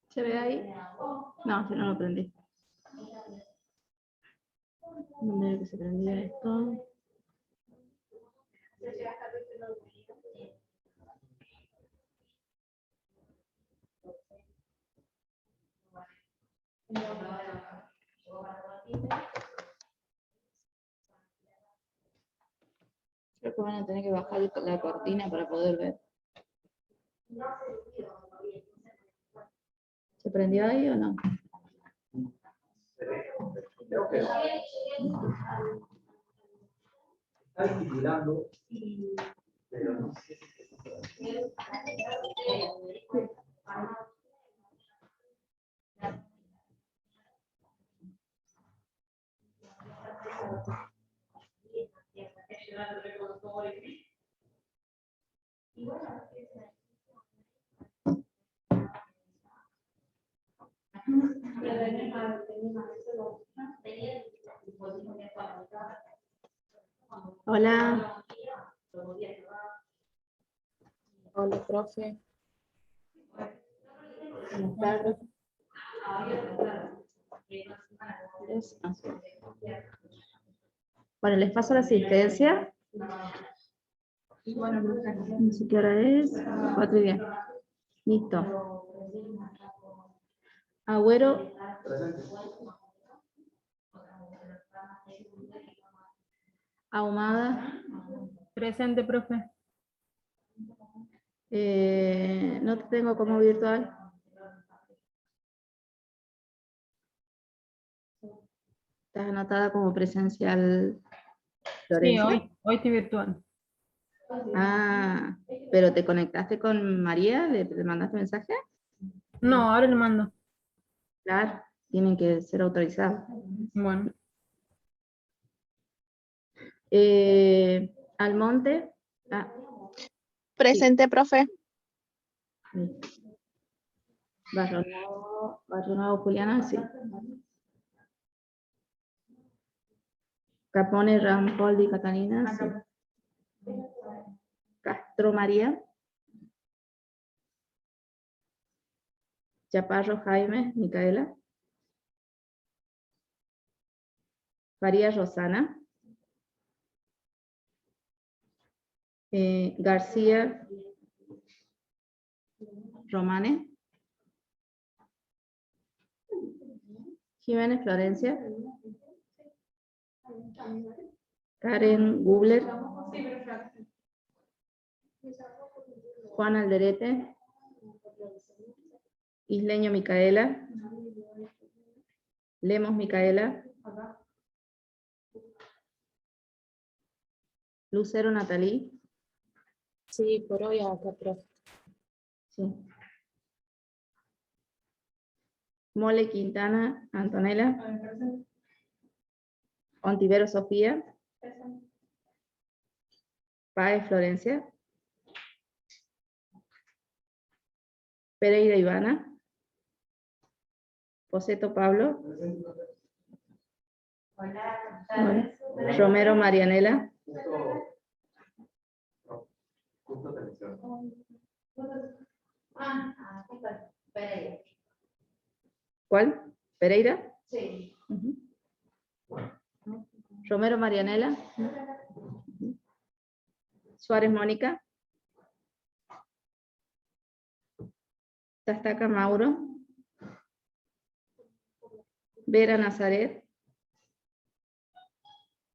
¿Se ve ahí? No, yo no lo prendí. ¿Dónde era que se prendía esto? Creo que van a tener que bajar la cortina para poder ver. ¿Se prendió ahí o no? Creo que está titulando, pero no sé si Hola. Hola, profe. Buenas tardes. Bueno, les paso la asistencia. No sé qué hora es. 4:10. Listo. Agüero. Ahumada. Presente, profe. No te tengo como virtual. Estás anotada como presencial, Sí, Florencia. hoy estoy virtual. Ah, pero ¿te conectaste con María? ¿Le mandaste mensaje? No, ahora le mando. Claro, tienen que ser autorizados. Bueno, Almonte. Ah, Presente, profe. Barrio Nuevo, Juliana, sí. Capone, Rampoldi, Catalina, sí. Castro María. Chaparro Jaime, Micaela. Faría Rosana. García Romane. Jiménez Florencia. Karen Gubler. Juan Alderete. Isleño Micaela. Lemos Micaela. Lucero Natalí. Sí, por hoy acá, profe. Sí. Mole Quintana Antonella. Ontivero Sofía. Páez Florencia. Pereira Ivana. Poseto Pablo. Hola. Romero Marianela. justo atención. ¿Cuál? ¿Pereira? Sí. Ujú. Romero Marianela. Suárez Mónica. Tastaca Mauro. Vera Nazaret.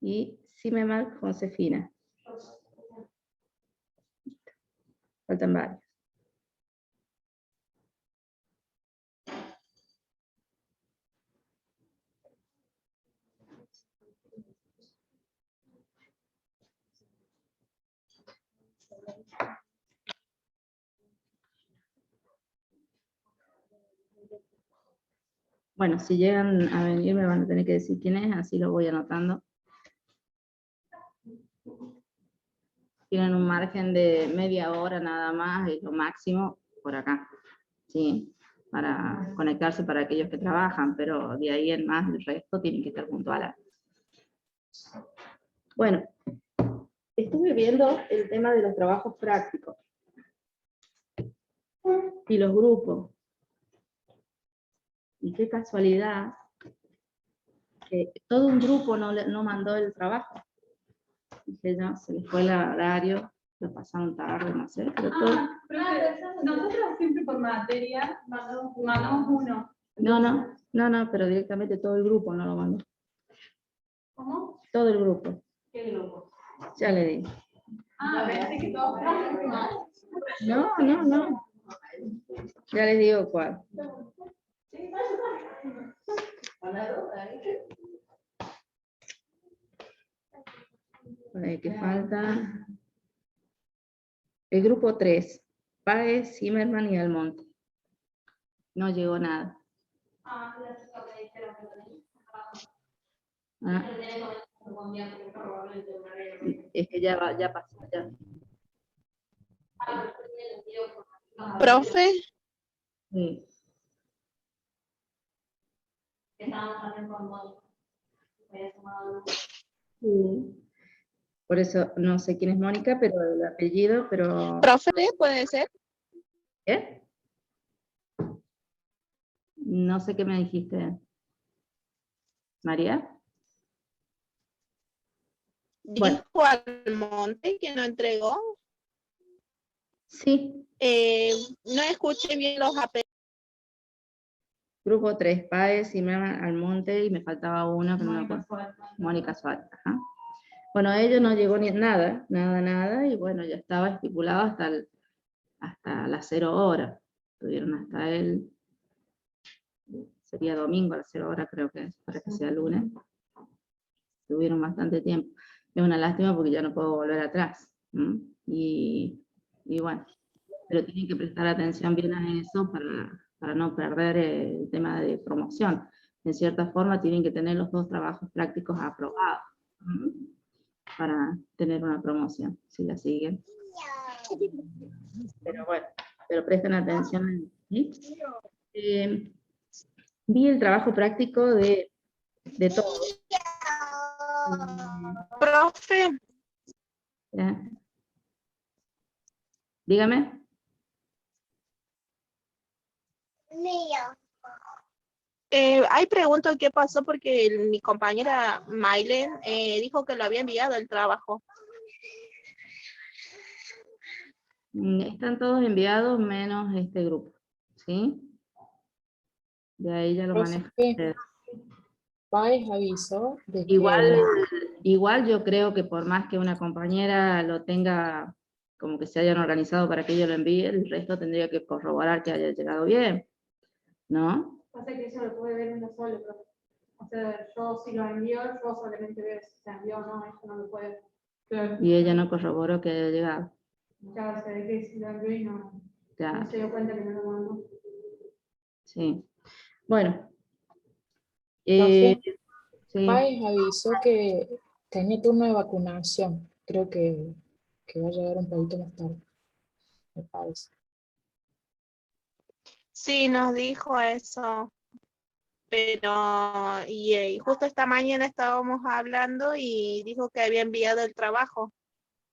Y Simemar Josefina. Faltan varios. Bueno, si llegan a venir me van a tener que decir quién es, así lo voy anotando. Tienen un margen de media hora nada más, es lo máximo por acá, ¿sí? Para conectarse para aquellos que trabajan, pero de ahí en más, el resto tienen que estar puntuales. Bueno, estuve viendo el tema de los trabajos prácticos y los grupos. Y qué casualidad que todo un grupo no mandó el trabajo. Dije ya, se les fue el horario, lo pasaron tarde, no sé, pero todo... Nosotros siempre por materia mandamos uno. No, pero directamente todo el grupo no lo mandó. ¿Cómo? Todo el grupo. ¿Qué grupo? Ya le di. Parece que todos No. Ya les digo cuál. ¿Qué falta? El grupo 3. Páez, Zimmerman y Almonte. No llegó nada. Ah. Es que ya pasó. Ya. Profe, Sí. Sí. Por eso no sé quién es Mónica, pero el apellido, pero... profe, ¿puede ser? ¿Qué? No sé qué me dijiste. ¿María? Bueno. Dijo Almonte que no entregó. Sí. No escuché bien los apellidos. Grupo 3, Páez, Zimmerman, Almonte, y me faltaba uno que no me acuerdo. Mónica Suárez. Ajá. Bueno, ellos no llegó ni nada, y bueno, ya estaba estipulado hasta las 0 horas. Tuvieron hasta sería domingo a las 0 horas, creo que es, para que sea lunes. Tuvieron bastante tiempo. Es una lástima porque ya no puedo volver atrás. Y bueno, pero tienen que prestar atención bien a eso para no perder el tema de promoción. En cierta forma tienen que tener los 2 trabajos prácticos aprobados para tener una promoción, si la siguen. Pero bueno, pero presten atención. ¿Sí? Vi el trabajo práctico de todos. Profe, ¿Ya? Dígame. hay preguntas qué pasó porque mi compañera Mailen dijo que lo había enviado el trabajo. Están todos enviados menos este grupo, ¿sí? De ahí ya lo manejan ustedes. Páez avisó de que Igual yo creo que por más que una compañera lo tenga, como que se hayan organizado para que yo lo envíe, el resto tendría que corroborar que haya llegado bien, ¿no? Pasa que eso lo puede ver uno solo, pero, o sea, yo si lo envío, yo solamente veo si se envió o no, eso no lo puede. Y ella no corroboró que haya llegado. Ya se ve que si lo envió y no Ya, se dio cuenta que no lo mandó. sí. Bueno. Profe, Sí. Páez avisó que tenía turno de vacunación. Creo que va a llegar un poquito más tarde, me parece. Sí, nos dijo eso. Pero, y justo esta mañana estábamos hablando y dijo que había enviado el trabajo.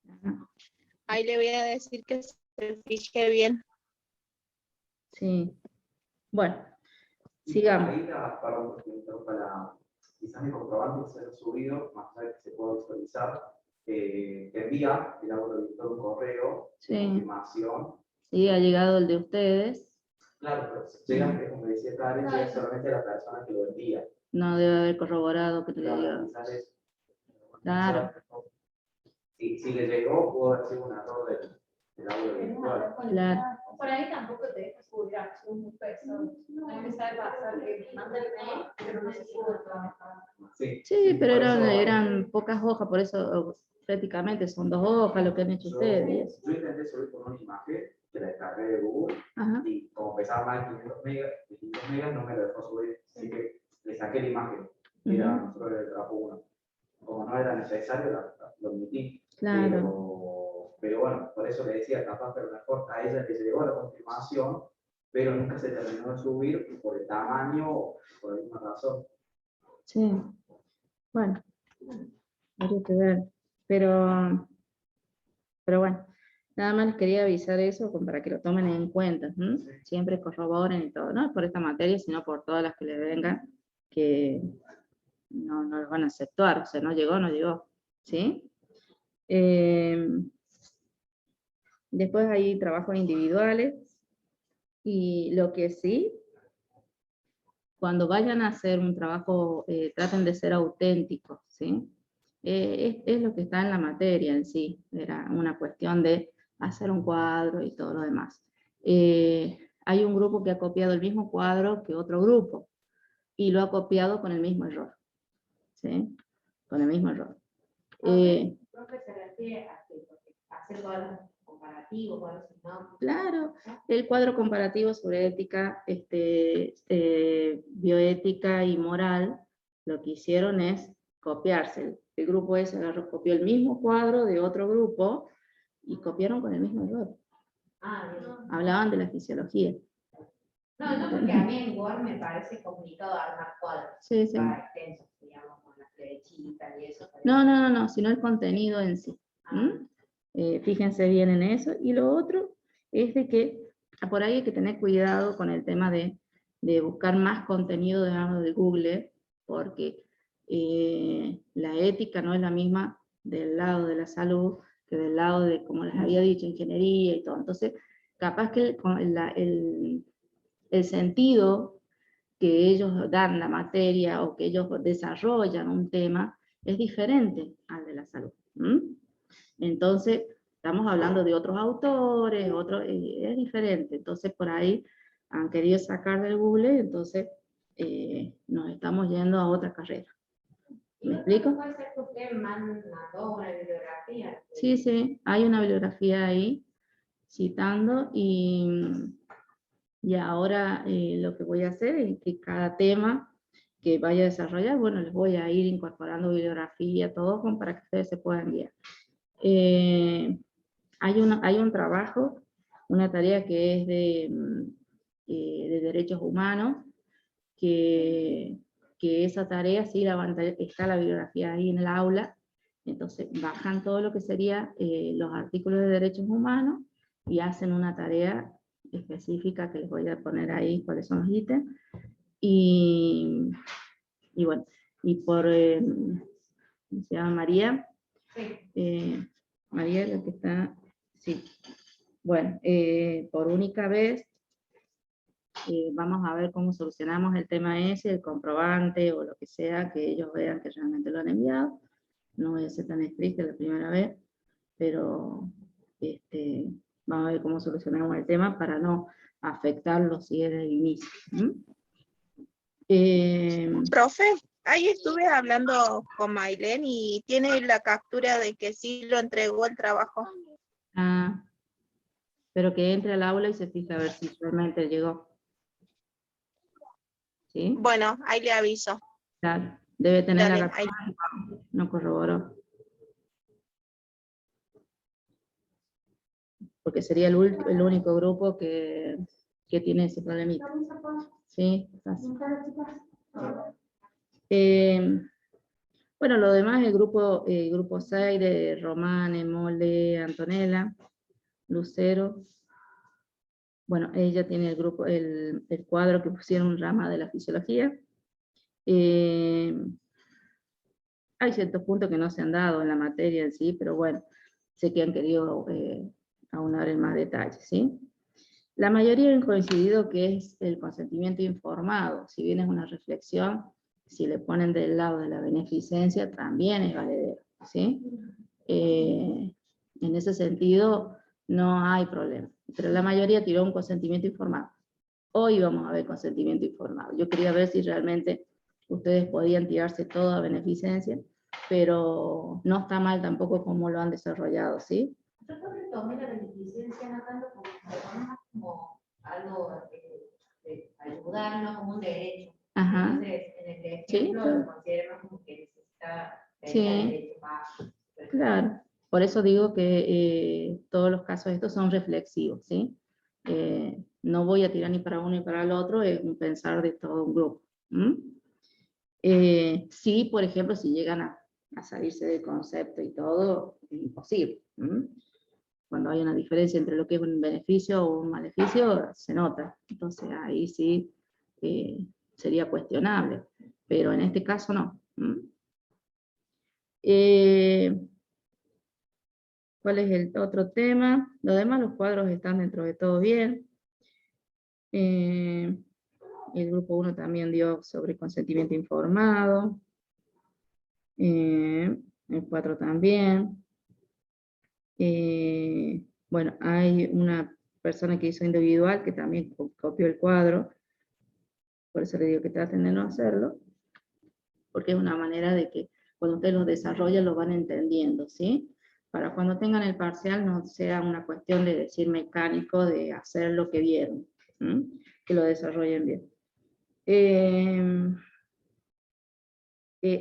Ajá. Ahí le voy a decir que se fije bien. Sí. Bueno, sigamos. Ahí perdón, porque me interrumpa quizás mi comprobante se ha subido, más allá de que se pueda visualizar, que envía el auditor un correo de confirmación. Sí, ha llegado el de ustedes. Claro, pero llega, que como decía Karen, llega solamente a la persona que lo envía. No debe haber corroborado que te Claro, llegó. quizás es- Claro. Si le llegó, pudo haber sido un error el aula virtual. Claro. Por ahí tampoco te deja subir archivos muy pesados. A mí me sabe pasar que me manda el mail, pero no se sube todo. Sí, pero por eso, eran pocas hojas, por eso prácticamente son 2 hojas lo que han hecho ustedes. Yo intenté subir con una imagen que la descargué de Google, Ajá. y como pesaba más de 500 megas no me lo dejó subir, así que le saqué la imagen, que era nosotros el trabajo 1. Como no era necesario, lo omití. Claro. Pero bueno, por eso le decía, capaz que a lo mejor a ella que se llegó la confirmación, pero nunca se terminó de subir por el tamaño o por alguna razón. Sí. Bueno, habría que ver. Pero bueno, nada más les quería avisar eso para que lo tomen en cuenta. ¿M? Siempre corroboren y todo, no por esta materia, sino por todas las que les vengan, que no los van a aceptar, o sea, no llegó, ¿sí? Después hay trabajos individuales, y lo que sí, cuando vayan a hacer un trabajo, traten de ser auténticos, ¿sí? Es lo que está en la materia en sí, era una cuestión de hacer un cuadro y todo lo demás. Hay un grupo que ha copiado el mismo cuadro que otro grupo, y lo ha copiado con el mismo error, ¿sí? Con el mismo error. Profe, se refiere a que hacer cuadros comparativos, cuadros no. Claro, el cuadro comparativo sobre ética, bioética y moral, lo que hicieron es copiarse. El grupo ese copió el mismo cuadro de otro grupo y copiaron con el mismo error. Ah, bien. Hablaban de la fisiología. No, porque a mí en Word me parece complicado armar cuadros. Sí, sí. Para extensos, digamos, con las flechitas y eso. No, sino el contenido en sí. Fíjense bien en eso. Y lo otro es de que por ahí hay que tener cuidado con el tema de buscar más contenido de Google, porque la ética no es la misma del lado de la salud que del lado de, como les había dicho, ingeniería y todo. Entonces, capaz que el sentido que ellos dan la materia o que ellos desarrollan un tema es diferente al de la salud. Entonces, estamos hablando de otros autores, es diferente. Entonces, por ahí han querido sacar del Google, entonces nos estamos yendo a otra carrera. ¿Me explico? ¿Puede ser que usted mandó una bibliografía? Sí, hay una bibliografía ahí citando, y ahora lo que voy a hacer es que cada tema que vaya a desarrollar, bueno, les voy a ir incorporando bibliografía, todo para que ustedes se puedan guiar. Hay un trabajo, una tarea que es de derechos humanos, que esa tarea sí está la bibliografía ahí en el aula, entonces bajan todo lo que sería los artículos de derechos humanos y hacen una tarea específica que les voy a poner ahí cuáles son los ítems, y bueno, y por, ¿cómo se llama? María. Sí. María, la que está, sí. Bueno, por única vez, vamos a ver cómo solucionamos el tema ese, el comprobante o lo que sea, que ellos vean que realmente lo han enviado. No voy a ser tan estricta la primera vez, pero vamos a ver cómo solucionamos el tema para no afectarlo si es del inicio. Profe, ahí estuve hablando con Maylene y tiene la captura de que sí lo entregó el trabajo. Pero que entre al aula y se fije a ver si realmente llegó. ¿Sí? Bueno, ahí le aviso. Claro, debe tener Dale, la captura, no corroboró. Porque sería el único grupo que tiene ese problemita. Sí, bueno, lo demás, el grupo 6 de Romane, Mole, Antonella, Lucero. Bueno, ella tiene el grupo, el cuadro que pusieron rama de la fisiología. Hay ciertos puntos que no se han dado en la materia en sí, pero bueno, sé que han querido aunar en más detalles, ¿sí? La mayoría han coincidido que es el consentimiento informado, si bien es una reflexión, si le ponen del lado de la beneficencia, también es valedero, ¿sí? En ese sentido, no hay problema. Pero la mayoría tiró un consentimiento informado. Hoy vamos a ver consentimiento informado. Yo quería ver si realmente ustedes podían tirarse todo a beneficencia, pero no está mal tampoco como lo han desarrollado, ¿sí? Yo tomé la beneficencia no tanto como algo de ayudar, no como un derecho. Ajá. Entonces, en el ejemplo lo consideramos como que necesita derecho más. Claro. Por eso digo que todos los casos estos son reflexivos, ¿sí? No voy a tirar ni para uno ni para el otro, es un pensar de todo un grupo. Sí, por ejemplo, si llegan a salirse del concepto y todo, es imposible. Cuando hay una diferencia entre lo que es un beneficio o un maleficio, se nota. Entonces ahí sí sería cuestionable, pero en este caso no. ¿Cuál es el otro tema? Lo demás, los cuadros están dentro de todo bien. El grupo 1 también dio sobre consentimiento informado. El 4 también. Bueno, hay una persona que hizo individual que también copió el cuadro. Por eso le digo que traten de no hacerlo. Porque es una manera de que cuando ustedes lo desarrollan lo van entendiendo, ¿sí? Para cuando tengan el parcial no sea una cuestión de decir mecánico, de hacer lo que vieron, que lo desarrollen bien.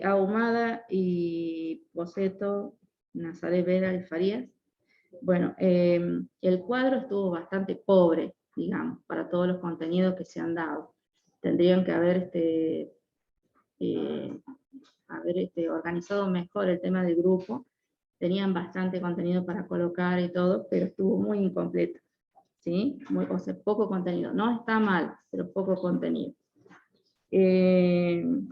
Ahumada y Boceto, Nazaret Vera y Farías. Bueno, el cuadro estuvo bastante pobre, digamos, para todos los contenidos que se han dado. Tendrían que haber organizado mejor el tema del grupo. Tenían bastante contenido para colocar y todo, pero estuvo muy incompleto, ¿sí? O sea, poco contenido. No está mal, pero poco contenido. El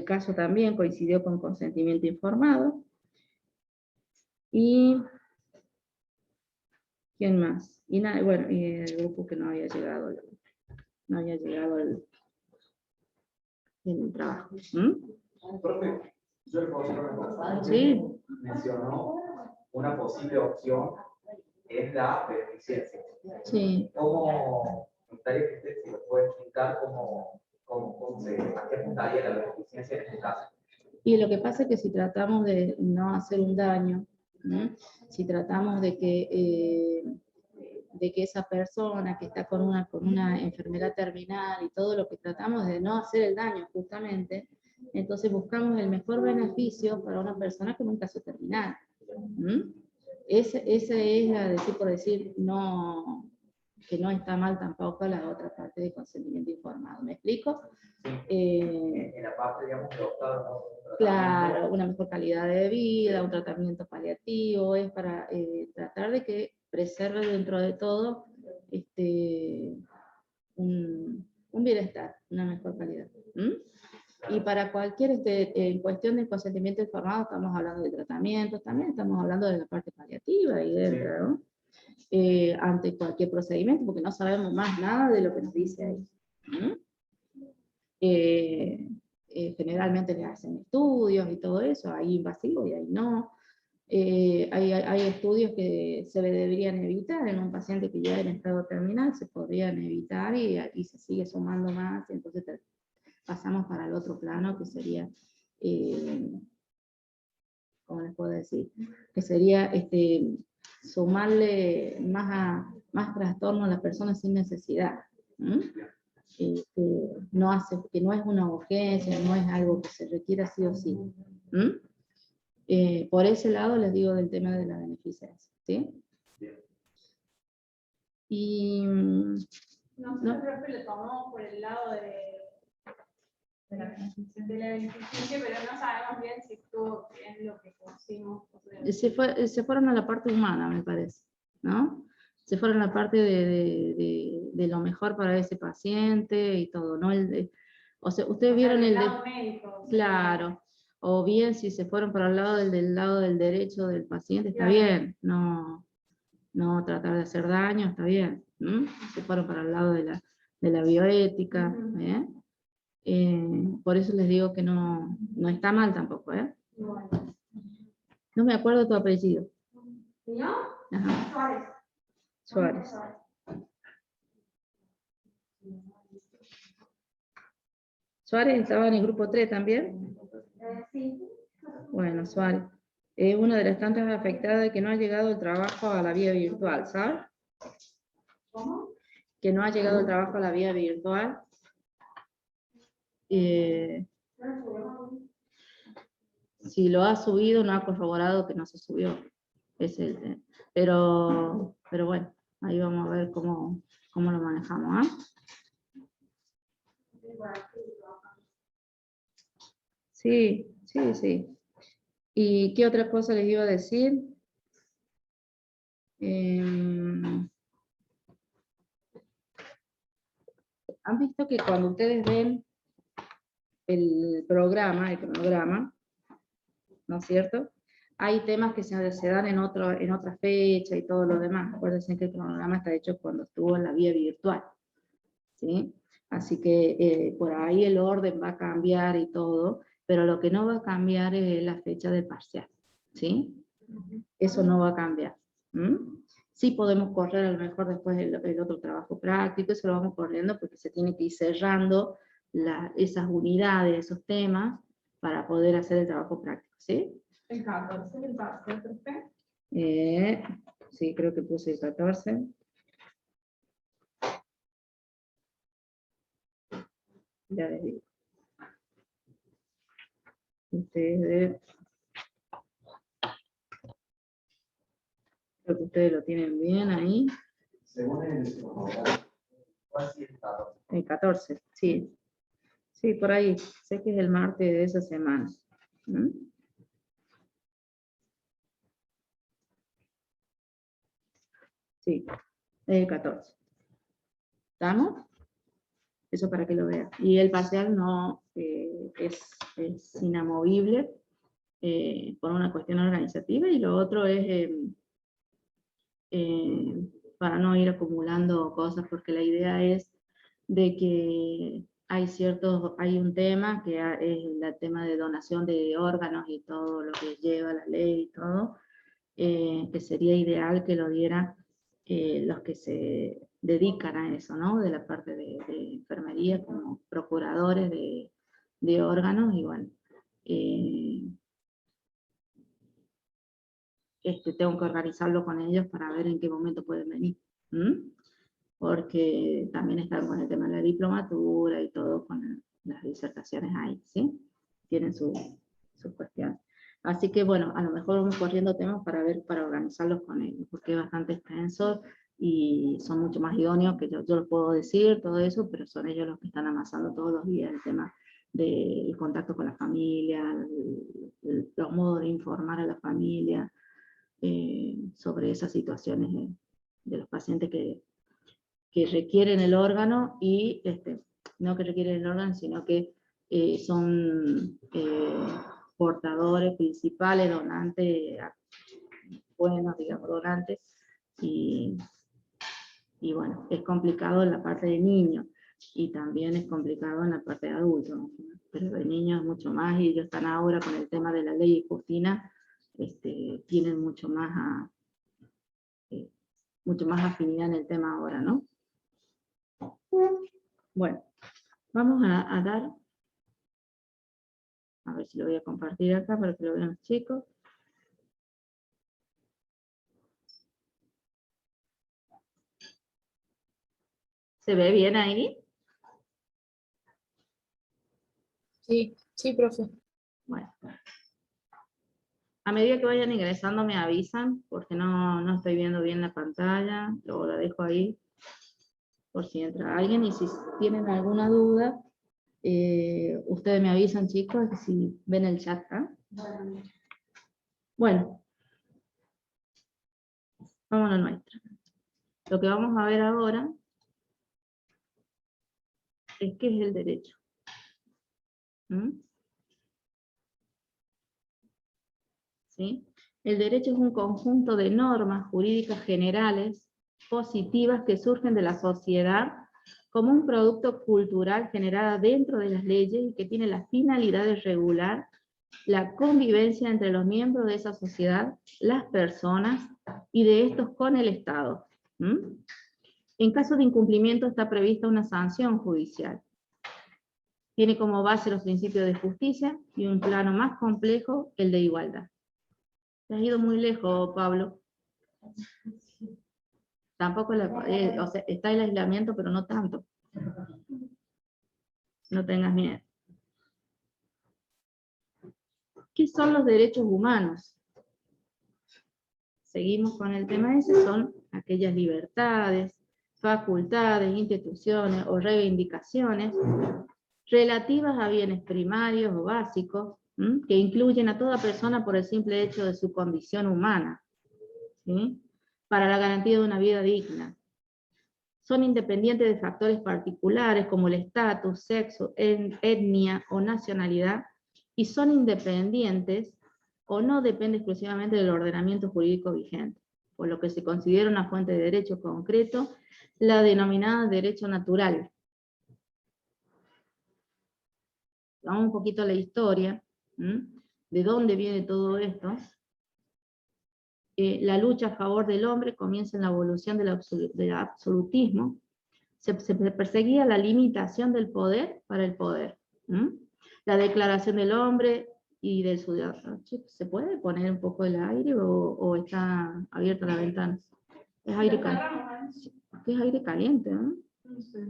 caso también coincidió con consentimiento informado. Y ¿quién más? Y nada, bueno, y el grupo que no había llegado el trabajo. Profe, yo le puedo hacer una cosa. Sí. Mencionó una posible opción es la beneficencia. Sí. ¿Cómo, me gustaría que usted si lo puede explicar cómo se apuntaría la beneficencia en este caso? Y lo que pasa es que si tratamos de no hacer un daño, si tratamos de que esa persona que está con una enfermedad terminal y todo lo que tratamos de no hacer el daño justamente, entonces buscamos el mejor beneficio para una persona con un caso terminal. Esa es la decir por decir, no, que no está mal tampoco la otra parte de consentimiento informado. ¿Me explico? En la parte, digamos, de optar, ¿no? Claro, una mejor calidad de vida, un tratamiento paliativo, es para tratar de que preserve dentro de todo un bienestar, una mejor calidad. Y para cualquier, en cuestión de consentimiento informado, estamos hablando de tratamientos, también estamos hablando de la parte paliativa ahí dentro, ¿no? Ante cualquier procedimiento, porque no sabemos más nada de lo que nos dice ahí. Generalmente le hacen estudios y todo eso, hay invasivos y ahí no. Hay estudios que se deberían evitar en un paciente que ya en estado terminal, se podrían evitar y se sigue sumando más, y entonces pasamos para el otro plano que sería, ¿cómo les puedo decir? Que sería sumarle más trastorno a las personas sin necesidad. Que no es una urgencia, no es algo que se requiera sí o sí. Por ese lado les digo del tema de la beneficencia, ¿sí? Y nosotros creo que lo tomamos por el lado de la beneficencia, pero no sabemos bien si estuvo bien lo que pusimos. se fueron a la parte humana, me parece, ¿no? Se fueron a la parte de lo mejor para ese paciente y todo, ¿no? O sea, ustedes vieron el lado médico. Claro. O bien si se fueron para el lado del derecho del paciente, está Claro. bien, no tratar de hacer daño, está bien. Se fueron para el lado de la bioética. Por eso les digo que no está mal tampoco. No me acuerdo tu apellido. ¿Se llama? Ajá, Suárez. Suárez. Suárez estaba en el grupo 3 también. Sí. Bueno, Suárez. Es una de las tantas afectadas de que no ha llegado el trabajo a la vía virtual, ¿sabes? ¿Cómo? Que no ha llegado el trabajo a la vía virtual. Si lo ha subido, no ha corroborado que no se subió. Pero bueno, ahí vamos a ver cómo lo manejamos. Sí, sí, sí. ¿Y qué otra cosa les iba a decir? Han visto que cuando ustedes ven el cronograma, ¿no es cierto? Hay temas que se dan en otra fecha y todo lo demás. Acuérdense que el cronograma está hecho cuando estuvo en la vía virtual, ¿sí? Así que por ahí el orden va a cambiar y todo, pero lo que no va a cambiar es la fecha del parcial, ¿sí? Eso no va a cambiar. Sí podemos correr a lo mejor después el otro trabajo práctico, eso lo vamos corriendo porque se tiene que ir cerrando esas unidades, esos temas, para poder hacer el trabajo práctico, ¿sí? El 14, el parcial, perfecto. Sí, creo que puse el 14. Ya les digo. Creo que ustedes lo tienen bien ahí. Según el 14, sí. Sí, por ahí. Sé que es el martes de esa semana. Sí, el 14. ¿Estamos? Eso para que lo vean. Y el parcial no es inamovible por una cuestión organizativa, y lo otro es para no ir acumulando cosas, porque la idea es de que hay un tema que es el tema de donación de órganos y todo lo que lleva la ley y todo, que sería ideal que lo dieran los que se dedican a eso, ¿no? De la parte de enfermería, como procuradores de órganos, y bueno, tengo que organizarlo con ellos para ver en qué momento pueden venir. Porque también están con el tema de la diplomatura y todo, con las disertaciones ahí, ¿sí? Tienen sus cuestiones. Así que bueno, a lo mejor vamos corriendo temas para organizarlos con ellos, porque es bastante extenso y son mucho más idóneos que yo los puedo decir, todo eso, pero son ellos los que están amasando todos los días el tema del contacto con la familia, los modos de informar a la familia sobre esas situaciones de los pacientes que requieren el órgano, y no que requieren el órgano, sino que son portadores principales, donantes, buenos, digamos, donantes, y bueno, es complicado en la parte de niños, y también es complicado en la parte de adultos, ¿no? Pero de niños mucho más, y ellos están ahora con el tema de la ley Justina, tienen mucho más afinidad en el tema ahora, ¿no? Bueno, vamos a dar, a ver si lo voy a compartir acá para que lo vean los chicos. ¿Se ve bien ahí? Sí, sí, profe. Bueno. A medida que vayan ingresando me avisan, porque no estoy viendo bien la pantalla, luego la dejo ahí, por si entra alguien, y si tienen alguna duda, ustedes me avisan, chicos, si ven el chat. Bueno, vamos a lo nuestro. Lo que vamos a ver ahora es qué es el derecho. ¿Sí? El derecho es un conjunto de normas jurídicas generales, positivas, que surgen de la sociedad como un producto cultural generado dentro de las leyes y que tiene la finalidad de regular la convivencia entre los miembros de esa sociedad, las personas, y de estos con el Estado. En caso de incumplimiento está prevista una sanción judicial. Tiene como base los principios de justicia y un plano más complejo, el de igualdad. Te has ido muy lejos, Pablo. Tampoco o sea, está el aislamiento, pero no tanto. No tengas miedo. ¿Qué son los derechos humanos? Seguimos con el tema ese, son aquellas libertades, facultades, instituciones o reivindicaciones relativas a bienes primarios o básicos, que incluyen a toda persona por el simple hecho de su condición humana, ¿sí? Para la garantía de una vida digna. Son independientes de factores particulares como el estatus, sexo, etnia o nacionalidad, y son independientes o no depende exclusivamente del ordenamiento jurídico vigente, por lo que se considera una fuente de derecho concreto, la denominada derecho natural. Vamos un poquito a la historia, de dónde viene todo esto. La lucha a favor del hombre comienza en la evolución del absolutismo. Se perseguía la limitación del poder para el poder. La declaración del hombre y del ciudadano. ¿Se puede poner un poco el aire o está abierta la ventana? Es aire caliente. Es aire caliente, ¿no? No sé.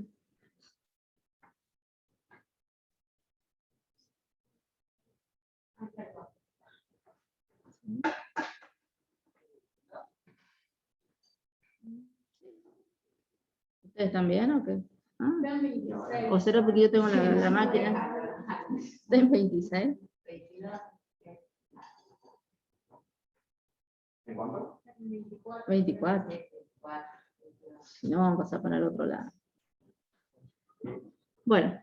¿Ustedes también o qué? Ah, Está en 26. o será porque yo tengo la máquina. Está en 26. ¿En cuánto? 24. Si no, vamos a pasar para el otro lado. Bueno,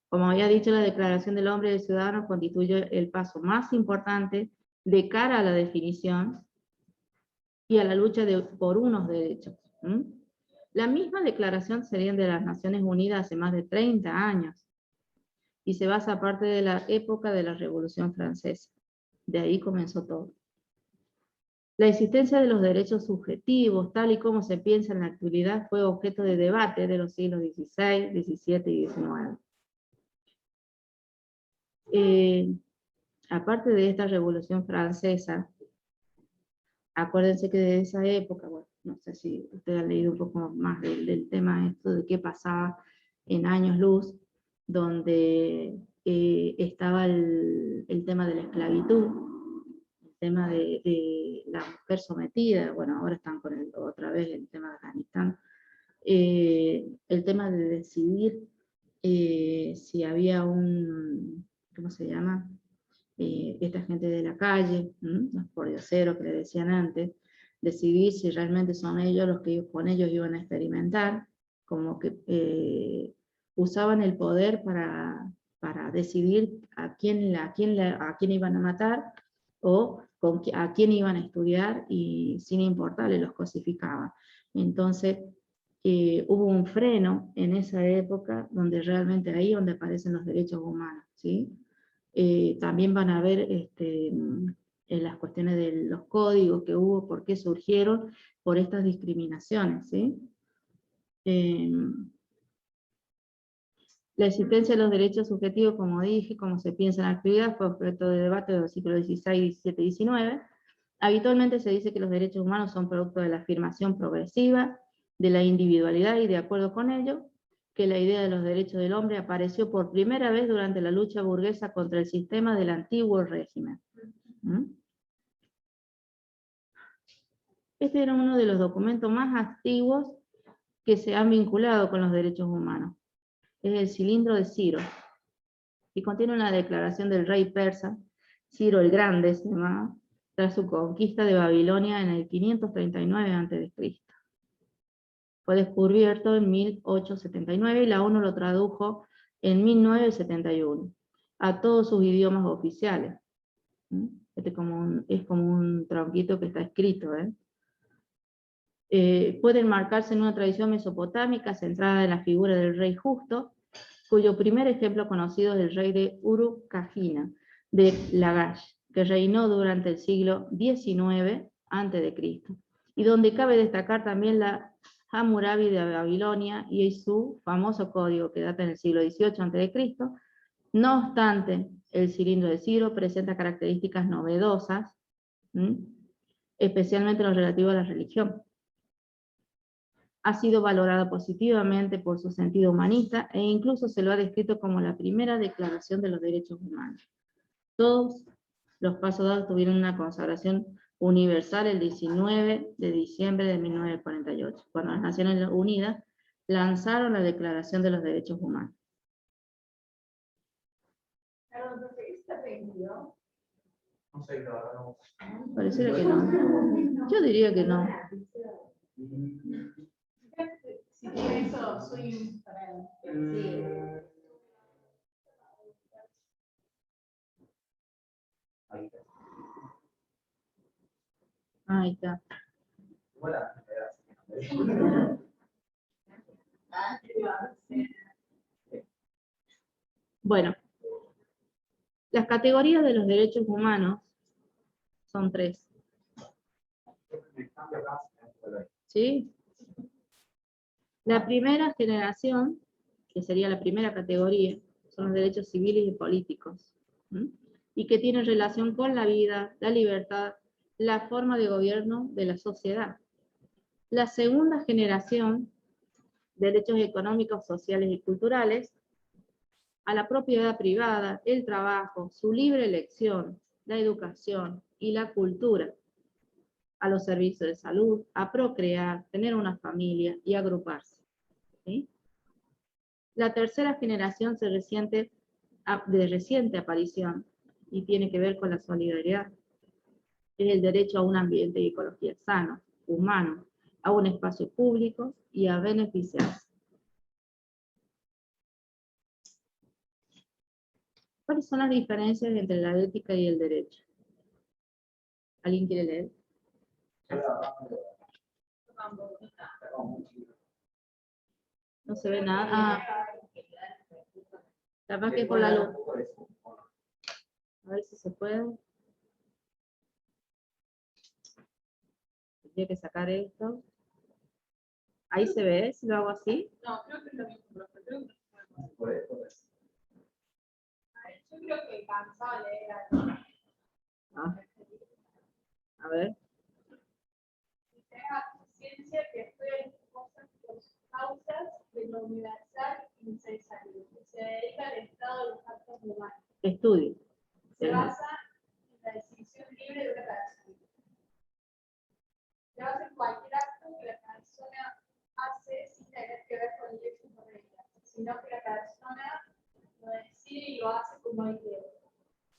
como había dicho, la Declaración del Hombre y del Ciudadano constituye el paso más importante de cara a la definición y a la lucha por unos derechos. La misma declaración sería de las Naciones Unidas hace más de 30 años y se basa aparte de la época de la Revolución Francesa. De ahí comenzó todo. La existencia de los derechos subjetivos, tal y como se piensa en la actualidad, fue objeto de debate de los siglos XVI, XVII y XIX. Aparte de esta Revolución Francesa, acuérdense que de esa época, bueno, no sé si ustedes han leído un poco más del tema esto de qué pasaba en años luz, donde estaba el tema de la esclavitud, el tema de la mujer sometida, bueno, ahora están con otra vez el tema de Afganistán, el tema de decidir si había ¿cómo se llama? Esta gente de la calle, los pordioseros que le decían antes, decidir si realmente son ellos los que con ellos iban a experimentar, como que usaban el poder para decidir a quién iban a matar, o a quién iban a estudiar, y sin importarle los cosificaban. Entonces, hubo un freno en esa época, donde realmente ahí donde aparecen los derechos humanos, ¿sí? También van a ver en las cuestiones de los códigos que hubo, por qué surgieron, por estas discriminaciones, ¿sí? La existencia de los derechos subjetivos, como dije, como se piensa en la actividad, fue objeto de debate de los siglos XVI, XVII y XIX. Habitualmente se dice que los derechos humanos son producto de la afirmación progresiva de la individualidad, y de acuerdo con ello, que la idea de los derechos del hombre apareció por primera vez durante la lucha burguesa contra el sistema del antiguo régimen. Este era uno de los documentos más antiguos que se han vinculado con los derechos humanos. Es el cilindro de Ciro, y contiene una declaración del rey persa, Ciro el Grande se llamaba, tras su conquista de Babilonia en el 539 a.C. Fue descubierto en 1879 y la ONU lo tradujo en 1971 a todos sus idiomas oficiales. Este es como un tronquito que está escrito. Puede enmarcarse en una tradición mesopotámica centrada en la figura del rey justo, cuyo primer ejemplo conocido es el rey de Uruk-Kahina, de Lagash, que reinó durante el siglo XIX a.C., y donde cabe destacar también la Hammurabi de Babilonia y su famoso código que data en el siglo XVIII a.C. No obstante, el cilindro de Ciro presenta características novedosas, especialmente en lo relativo a la religión. Ha sido valorado positivamente por su sentido humanista e incluso se lo ha descrito como la primera declaración de los derechos humanos. Todos los pasos dados tuvieron una consagración universal el 19 de diciembre de 1948, cuando las Naciones Unidas lanzaron la Declaración de los Derechos Humanos. No sé, la verdad no. Pareciera que no. Yo diría que no. Si tiene eso, soy para él. Ahí está. Ahí está. Bueno, las categorías de los derechos humanos son 3. ¿Sí? La primera generación, que sería la primera categoría, son los derechos civiles y políticos, y que tienen relación con la vida, la libertad, la forma de gobierno de la sociedad. La segunda generación, derechos económicos, sociales y culturales, a la propiedad privada, el trabajo, su libre elección, la educación y la cultura, a los servicios de salud, a procrear, tener una familia y agruparse. ¿Sí? La tercera generación de reciente aparición y tiene que ver con la solidaridad. Es el derecho a un ambiente y ecología sano, humano, a un espacio público y a beneficiarse. ¿Cuáles son las diferencias entre la ética y el derecho? ¿Alguien quiere leer? No se ve nada. Ah, capaz que por la luz. A ver si se puede. Tendría que sacar esto. Ahí se ve, si lo hago así. No, creo que es lo mismo, profe. Creo que yo creo que cansaba de leer algo. A ver. Tenga ciencia que estudia cosas por sus causas de lo universal y necesario, que se dedica al estado de los actos humanos. Estudio. Se basa en la decisión libre de una persona. Se basa en cualquier acto que la persona hace sin tener que ver con leyes o reglas, sino que la persona lo decide y lo hace como él quiere.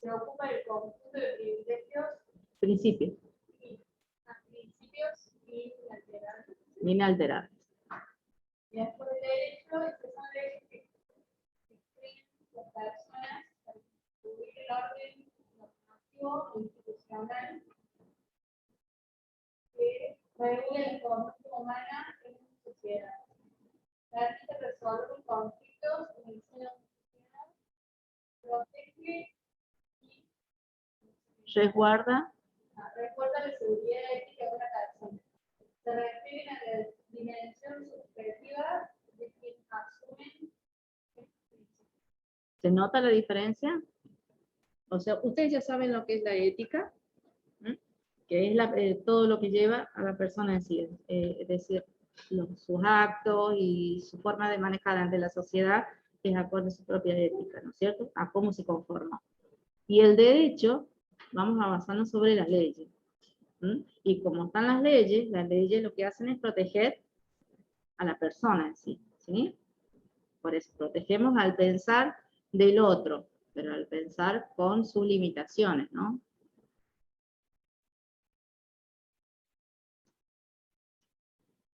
Se ocupa del conjunto de privilegios. Principios. Principios inalterables. Inalterables. Y después del derecho, estas son leyes que creen las personas para distribuir el orden normativo e institucional que regula el conducto humana en una sociedad. Permite resolver conflictos en el seno de la sociedad, protege y Resguarda. Recuerda la seguridad ética de una persona. Se refieren a la dimensión subjetiva de quien asumen este principio. ¿Se nota la diferencia? O sea, ustedes ya saben lo que es la ética, que es todo lo que lleva a la persona en sí, es decir, sus actos y su forma de manejar ante la sociedad es acorde a su propia ética, ¿no es cierto? A cómo se conforma. Y el derecho, vamos a basarnos sobre las leyes. Y como están las leyes lo que hacen es proteger a la persona en sí, ¿sí? Por eso protegemos al pensar del otro, pero al pensar con sus limitaciones, ¿no?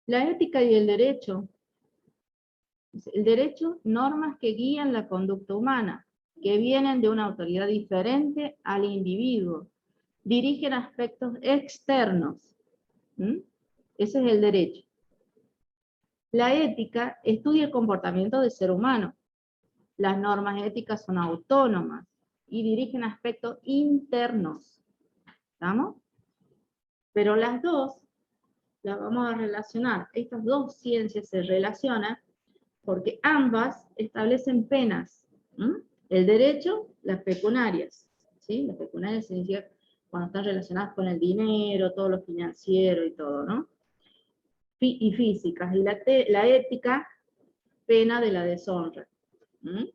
La ética y el derecho. El derecho, normas que guían la conducta humana, que vienen de una autoridad diferente al individuo, dirigen aspectos externos. Ese es el derecho. La ética estudia el comportamiento del ser humano. Las normas éticas son autónomas, y dirigen aspectos internos. ¿Estamos? Pero las dos las vamos a relacionar. Estas dos ciencias se relacionan porque ambas establecen penas. ¿Mm? El derecho, las pecuniarias. ¿Sí? Las pecuniarias significa cuando están relacionadas con el dinero, todo lo financiero y todo, ¿no? Y físicas. Y la ética, pena de la deshonra. ¿Mm?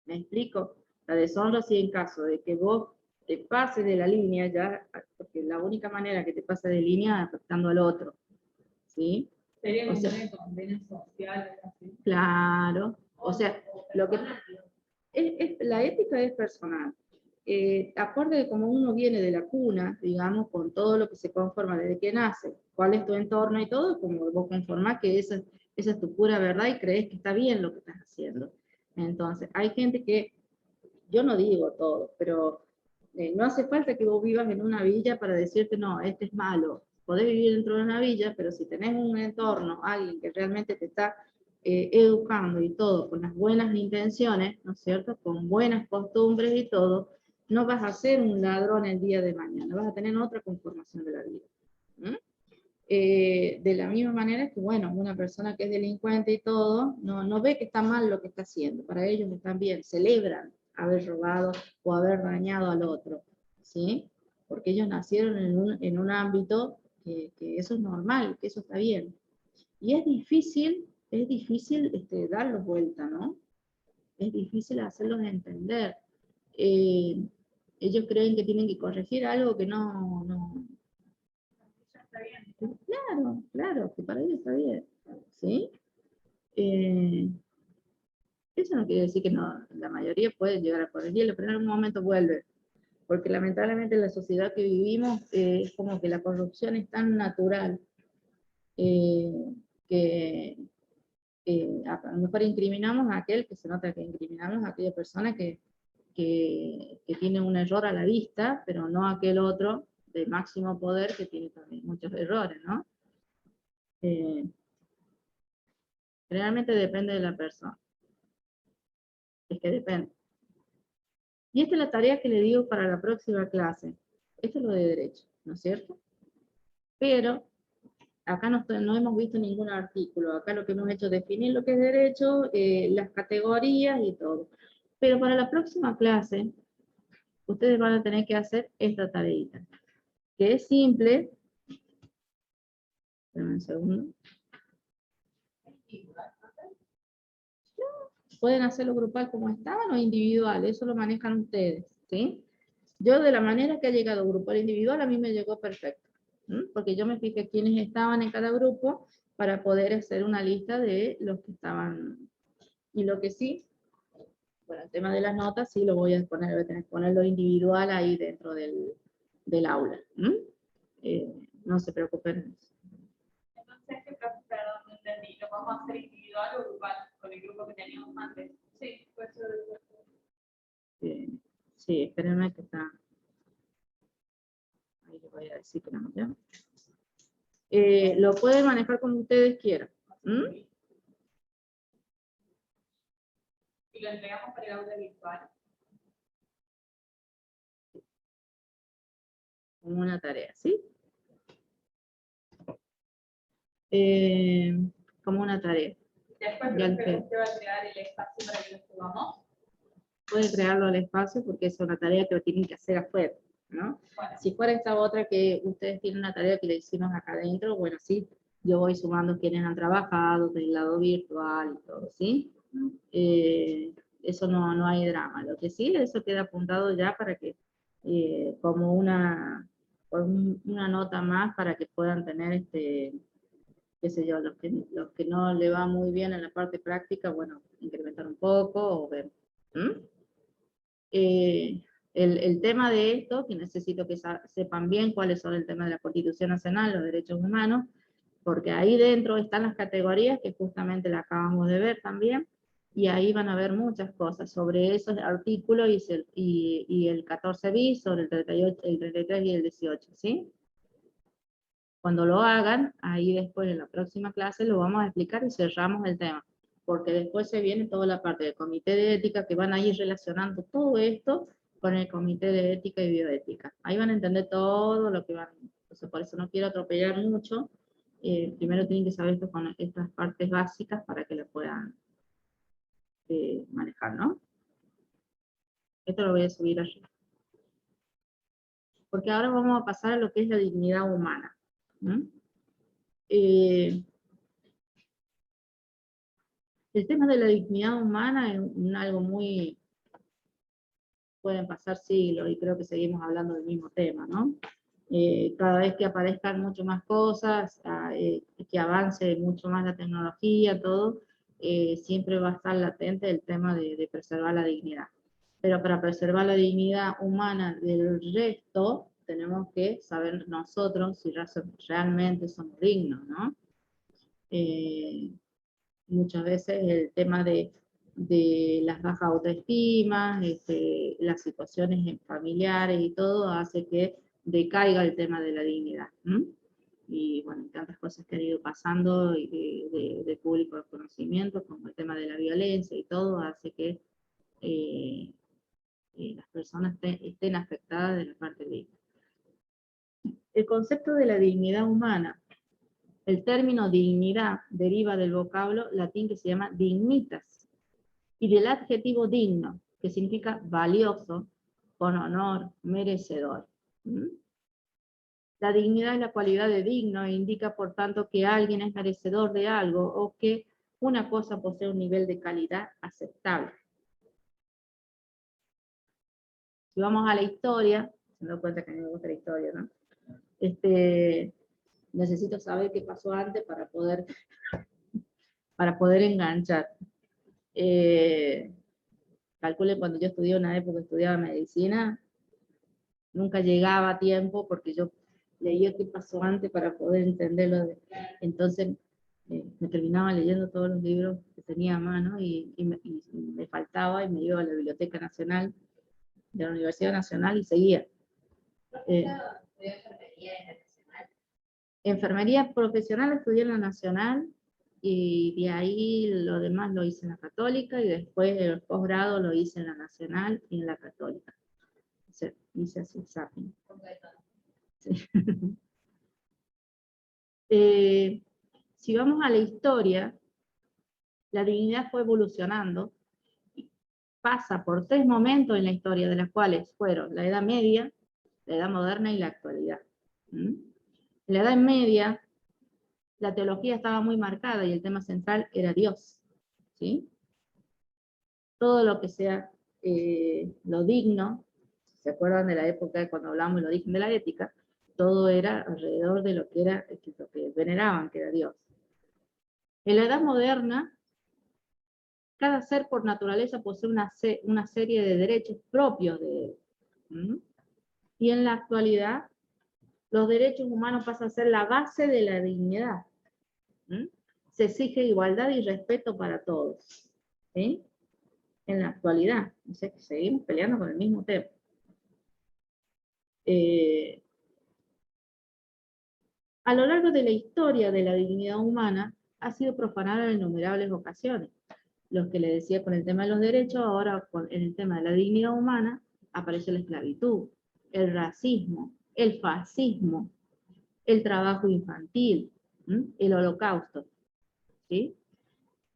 ¿Me explico? La deshonra si en caso de que vos te pases de la línea, ya, porque la única manera que te pasa de línea es afectando al otro. ¿Sí? Sería O sea, como convenios sociales, así. claro. O sea, lo que la ética es personal. Acorde de cómo uno viene de la cuna, digamos, con todo lo que se conforma desde que nace, cuál es tu entorno y todo, como vos conformás que esa es tu pura verdad y crees que está bien lo que estás haciendo. Entonces, hay gente que, yo no digo todo, pero no hace falta que vos vivas en una villa para decirte, no, este es malo. Podés vivir dentro de una villa, pero si tenés un entorno, alguien que realmente te está educando y todo, con las buenas intenciones, ¿no es cierto? Con buenas costumbres y todo, no vas a ser un ladrón el día de mañana, vas a tener otra conformación de la vida. ¿Mm? De la misma manera que, bueno, una persona que es delincuente y todo, no ve que está mal lo que está haciendo, para ellos están bien, celebran haber robado o haber dañado al otro, ¿sí? Porque ellos nacieron en un ámbito que eso es normal, que eso está bien. Y es difícil darlos vuelta, ¿no? Es difícil hacerlos entender. Ellos creen que tienen que corregir algo que no. Claro, claro, que para ellos está bien, ¿sí? Eso no quiere decir que no, la mayoría puede llegar a corregirlo, pero en algún momento vuelve, porque lamentablemente en la sociedad que vivimos es como que la corrupción es tan natural que a lo mejor incriminamos a aquel, que se nota que incriminamos a aquella persona que tiene un error a la vista, pero no a aquel otro de máximo poder que tiene también muchos errores, ¿no? Realmente depende de la persona. Es que depende. Y esta es la tarea que le digo para la próxima clase. Esto es lo de derecho, ¿no es cierto? Pero acá no hemos visto ningún artículo. Acá lo que hemos hecho es definir lo que es derecho, las categorías y todo. Pero para la próxima clase, ustedes van a tener que hacer esta tareita, que es simple. Esperen un segundo. Pueden hacerlo grupal como estaban o individual, eso lo manejan ustedes, ¿sí? Yo de la manera que ha llegado grupal individual, a mí me llegó perfecto, porque yo me fijé quiénes estaban en cada grupo para poder hacer una lista de los que estaban. Y lo que sí, bueno, el tema de las notas sí lo voy a poner, voy a tener que ponerlo individual ahí dentro del aula. No se preocupen. Entonces, ¿qué profe? Perdón, no entendí. ¿Lo vamos a hacer individual o grupal con el grupo que teníamos antes? Sí, pues sí, espérenme que está. Ahí les voy a decir que no, ¿ya? Lo pueden manejar como ustedes quieran. Y lo entregamos para el aula virtual. Como una tarea, ¿sí? Como una tarea. Después, profe, ¿usted va a crear el espacio para que lo subamos? Puede crearlo al espacio porque es una tarea que lo tienen que hacer afuera, ¿no? Bueno. Si fuera esta otra que ustedes tienen una tarea que le hicimos acá adentro, bueno, sí, yo voy sumando quienes han trabajado del lado virtual y todo, ¿sí? Eso no hay drama. Lo que sí, eso queda apuntado ya para que, como una nota más para que puedan tener, qué sé yo, los que no le va muy bien en la parte práctica, bueno, incrementar un poco o ver. El tema de esto, que necesito que sepan bien cuáles son el tema de la Constitución Nacional, los derechos humanos, porque ahí dentro están las categorías que justamente la acabamos de ver también, y ahí van a ver muchas cosas sobre esos artículos y el 14 bis, sobre el 38, el 33 y el 18, ¿sí? Cuando lo hagan, ahí después en la próxima clase lo vamos a explicar y cerramos el tema. porque después se viene toda la parte del comité de ética que van a ir relacionando todo esto con el comité de ética y bioética. Ahí van a entender todo lo que van, entonces por eso no quiero atropellar mucho, primero tienen que saber esto con estas partes básicas para que lo puedan manejar, ¿no? Esto lo voy a subir allí. Porque ahora vamos a pasar a lo que es la dignidad humana. El tema de la dignidad humana es algo muy... Pueden pasar siglos y creo que seguimos hablando del mismo tema, ¿no? Cada vez que aparezcan mucho más cosas, que avance mucho más la tecnología, todo, siempre va a estar latente el tema de preservar la dignidad. Pero para preservar la dignidad humana del resto, tenemos que saber nosotros si realmente somos dignos, ¿no? Muchas veces el tema de las bajas autoestimas, las situaciones familiares y todo, hace que decaiga el tema de la dignidad. Y bueno, tantas cosas que han ido pasando de público de conocimiento, como el tema de la violencia y todo, hace que las personas estén afectadas de la parte digna. El concepto de la dignidad humana, el término dignidad deriva del vocablo latín que se llama dignitas, y del adjetivo digno, que significa valioso, con honor, merecedor. La dignidad es la cualidad de digno e indica, por tanto, que alguien es merecedor de algo o que una cosa posee un nivel de calidad aceptable. Si vamos a la historia, se me da cuenta que a mí me gusta la historia, ¿no? Necesito saber qué pasó antes para poder enganchar. Calculen, cuando yo estudié, una época estudiaba medicina, nunca llegaba a tiempo porque yo leía qué pasó antes para poder entenderlo. Entonces me terminaba leyendo todos los libros que tenía a mano y me faltaba, y me iba a la Biblioteca Nacional de la Universidad Nacional y seguía. Enfermería profesional estudié en la Nacional, y de ahí lo demás lo hice en la Católica, y después el posgrado lo hice en la Nacional y en la Católica. Hice así, zapping. Sí. Si vamos a la historia, la dignidad fue evolucionando, pasa por 3 momentos en la historia, de las cuales fueron la Edad Media, la Edad Moderna y la actualidad. En la Edad Media, la teología estaba muy marcada y el tema central era Dios, ¿sí? Todo lo que sea lo digno, ¿se acuerdan de la época de cuando hablamos del origen de la ética? Todo era alrededor de lo que era, lo que veneraban, que era Dios. En la Edad Moderna, cada ser por naturaleza posee una serie de derechos propios de él. Y en la actualidad, los derechos humanos pasan a ser la base de la dignidad. Se exige igualdad y respeto para todos. ¿Sí? En la actualidad, o sea, que seguimos peleando con el mismo tema. A lo largo de la historia de la dignidad humana, ha sido profanada en innumerables ocasiones. Los que le decía con el tema de los derechos, ahora en el tema de la dignidad humana, aparece la esclavitud, el racismo, el fascismo, el trabajo infantil, el holocausto. ¿Sí?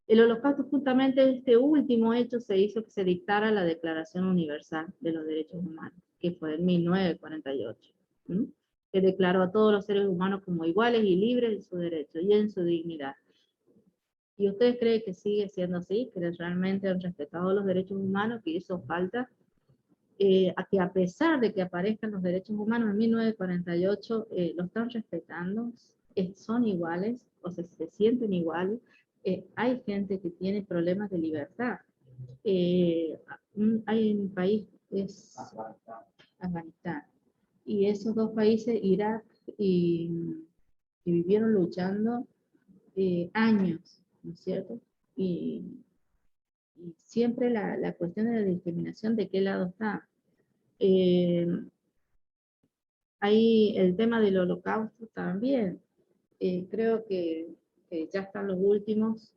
El holocausto, justamente este último hecho, se hizo que se dictara la Declaración Universal de los Derechos Humanos, que fue en 1948, que declaró a todos los seres humanos como iguales y libres en sus derechos y en su dignidad. ¿Y ustedes creen que sigue siendo así? ¿Que realmente han respetado los derechos humanos? ¿Que hizo falta? A que a pesar de que aparezcan los derechos humanos en 1948, lo están respetando, son iguales, o sea, se sienten iguales. Hay gente que tiene problemas de libertad. Hay un país, es Afganistán, y esos 2 países, Irak y vivieron luchando años, ¿no es cierto? Y siempre la cuestión de la discriminación, ¿de qué lado está? Ahí el tema del holocausto también. Creo que ya están los últimos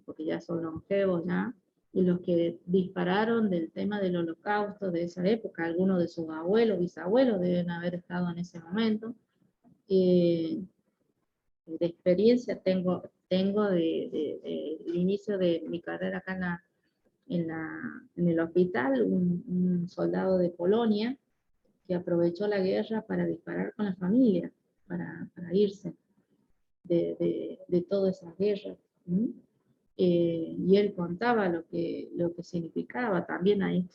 porque ya son longevos ya, y los que dispararon del tema del holocausto de esa época, algunos de sus abuelos, bisabuelos deben haber estado en ese momento. De experiencia tengo el inicio de mi carrera acá en el hospital, un soldado de Polonia que aprovechó la guerra para disparar con la familia, para irse de todas esas guerras. Y él contaba lo que significaba. También hay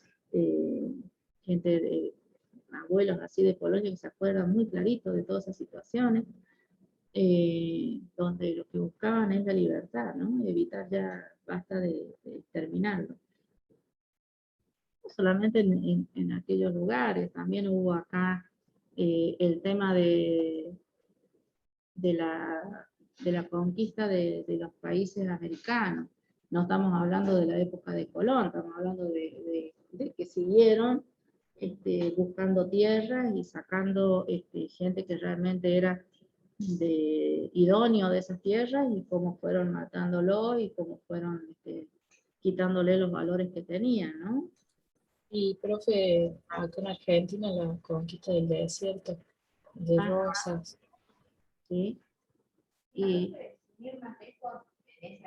gente de abuelos así de Polonia que se acuerdan muy clarito de todas esas situaciones, donde lo que buscaban es la libertad, ¿no? Evitar ya, basta de exterminarlo. No solamente en aquellos lugares, también hubo acá el tema de la conquista de los países americanos. No estamos hablando de la época de Colón, estamos hablando de que siguieron buscando tierras y sacando gente que realmente era idóneo de esas tierras, y cómo fueron matándolo y cómo fueron quitándole los valores que tenían, ¿no? Y, profe, acá en Argentina la conquista del desierto de Rosas. ¿Sí? Y En esa época, bueno,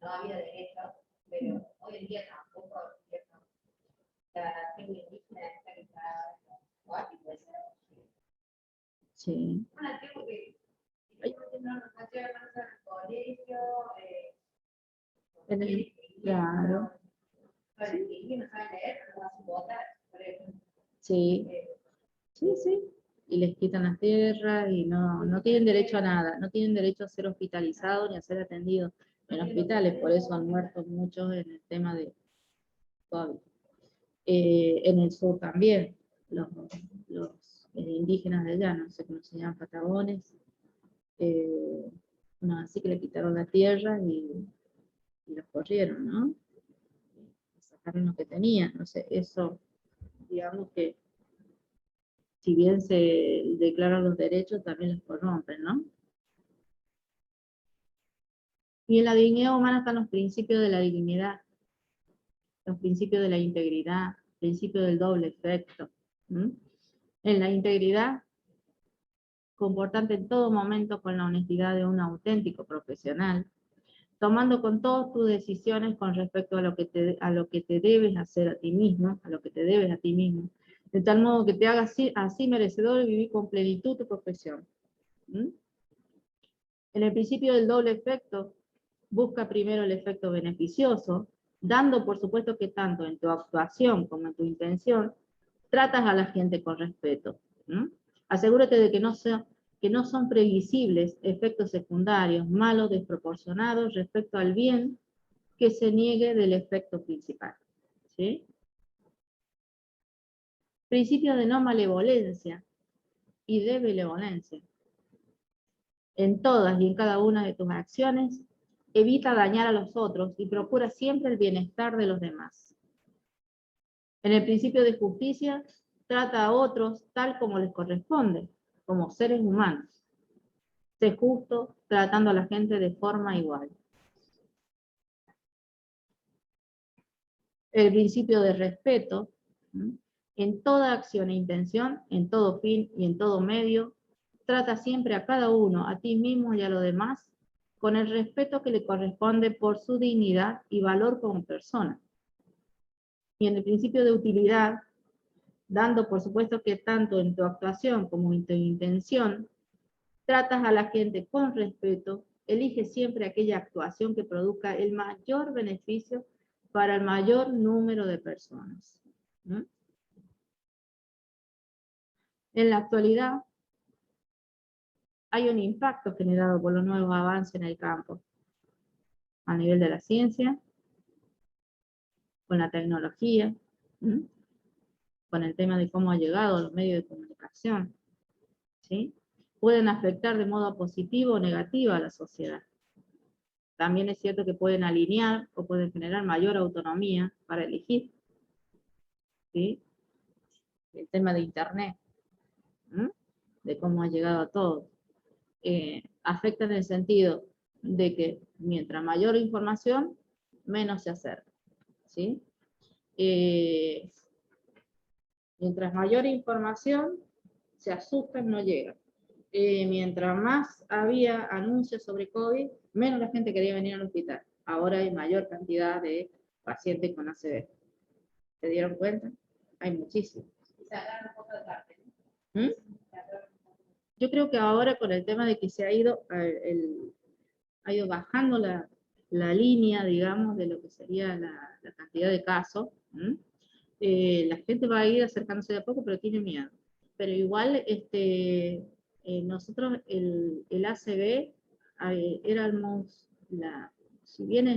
no había derechos, pero hoy en día tampoco, ¿cierto? La tribu indígena está limitada a puede ser. sí. Una tribu que no nos hacía más en el colegio, Claro. para el que no sabe leer, pero no hace votar, por ejemplo. Sí, sí. Y les quitan las tierras y no tienen derecho a nada, no tienen derecho a ser hospitalizados ni a ser atendidos en hospitales, por eso han muerto muchos en el tema de COVID. En el sur también, los indígenas de allá, no sé cómo se llaman, patagones, así que le quitaron la tierra y los corrieron, ¿no? Sacaron lo que tenían, no sé, eso, digamos que si bien se declaran los derechos, también los corrompen, ¿no? Y en la dignidad humana están los principios de la dignidad, los principios de la integridad, principio del doble efecto. En la integridad, comportarte en todo momento con la honestidad de un auténtico profesional, tomando con todas tus decisiones con respecto a lo que te debes hacer a ti mismo, a lo que te debes a ti mismo, de tal modo que te hagas así merecedor de vivir con plenitud tu profesión. En el principio del doble efecto, busca primero el efecto beneficioso, dando por supuesto que tanto en tu actuación como en tu intención, tratas a la gente con respeto. Asegúrate de que no son previsibles efectos secundarios, malos, desproporcionados respecto al bien que se niegue del efecto principal. ¿Sí? Principio de no malevolencia y de benevolencia. En todas y en cada una de tus acciones, evita dañar a los otros y procura siempre el bienestar de los demás. En el principio de justicia, trata a otros tal como les corresponde, como seres humanos. Sé justo tratando a la gente de forma igual. El principio de respeto, en toda acción e intención, en todo fin y en todo medio, trata siempre a cada uno, a ti mismo y a los demás, con el respeto que le corresponde por su dignidad y valor como persona. Y en el principio de utilidad, dando por supuesto que tanto en tu actuación como en tu intención, tratas a la gente con respeto, elige siempre aquella actuación que produzca el mayor beneficio para el mayor número de personas. En la actualidad, hay un impacto generado por los nuevos avances en el campo, a nivel de la ciencia, con la tecnología, con el tema de cómo ha llegado a los medios de comunicación, ¿sí? Pueden afectar de modo positivo o negativo a la sociedad. También es cierto que pueden alinear o pueden generar mayor autonomía para elegir, ¿sí? El tema de Internet, de cómo ha llegado a todos. Afecta en el sentido de que mientras mayor información, menos se acerca, ¿sí? Mientras mayor información, se asustan, no llegan. Mientras más había anuncios sobre COVID, menos la gente quería venir al hospital. Ahora hay mayor cantidad de pacientes con ACV. ¿Se dieron cuenta? Hay muchísimos. Y sacaron un poco de cartel. ¿Mm? Yo creo que ahora con el tema de que se ha ido, ha ido bajando la línea, digamos, de lo que sería la cantidad de casos, la gente va a ir acercándose de a poco, pero tiene miedo. Pero igual, nosotros, el ACV, éramos, si bien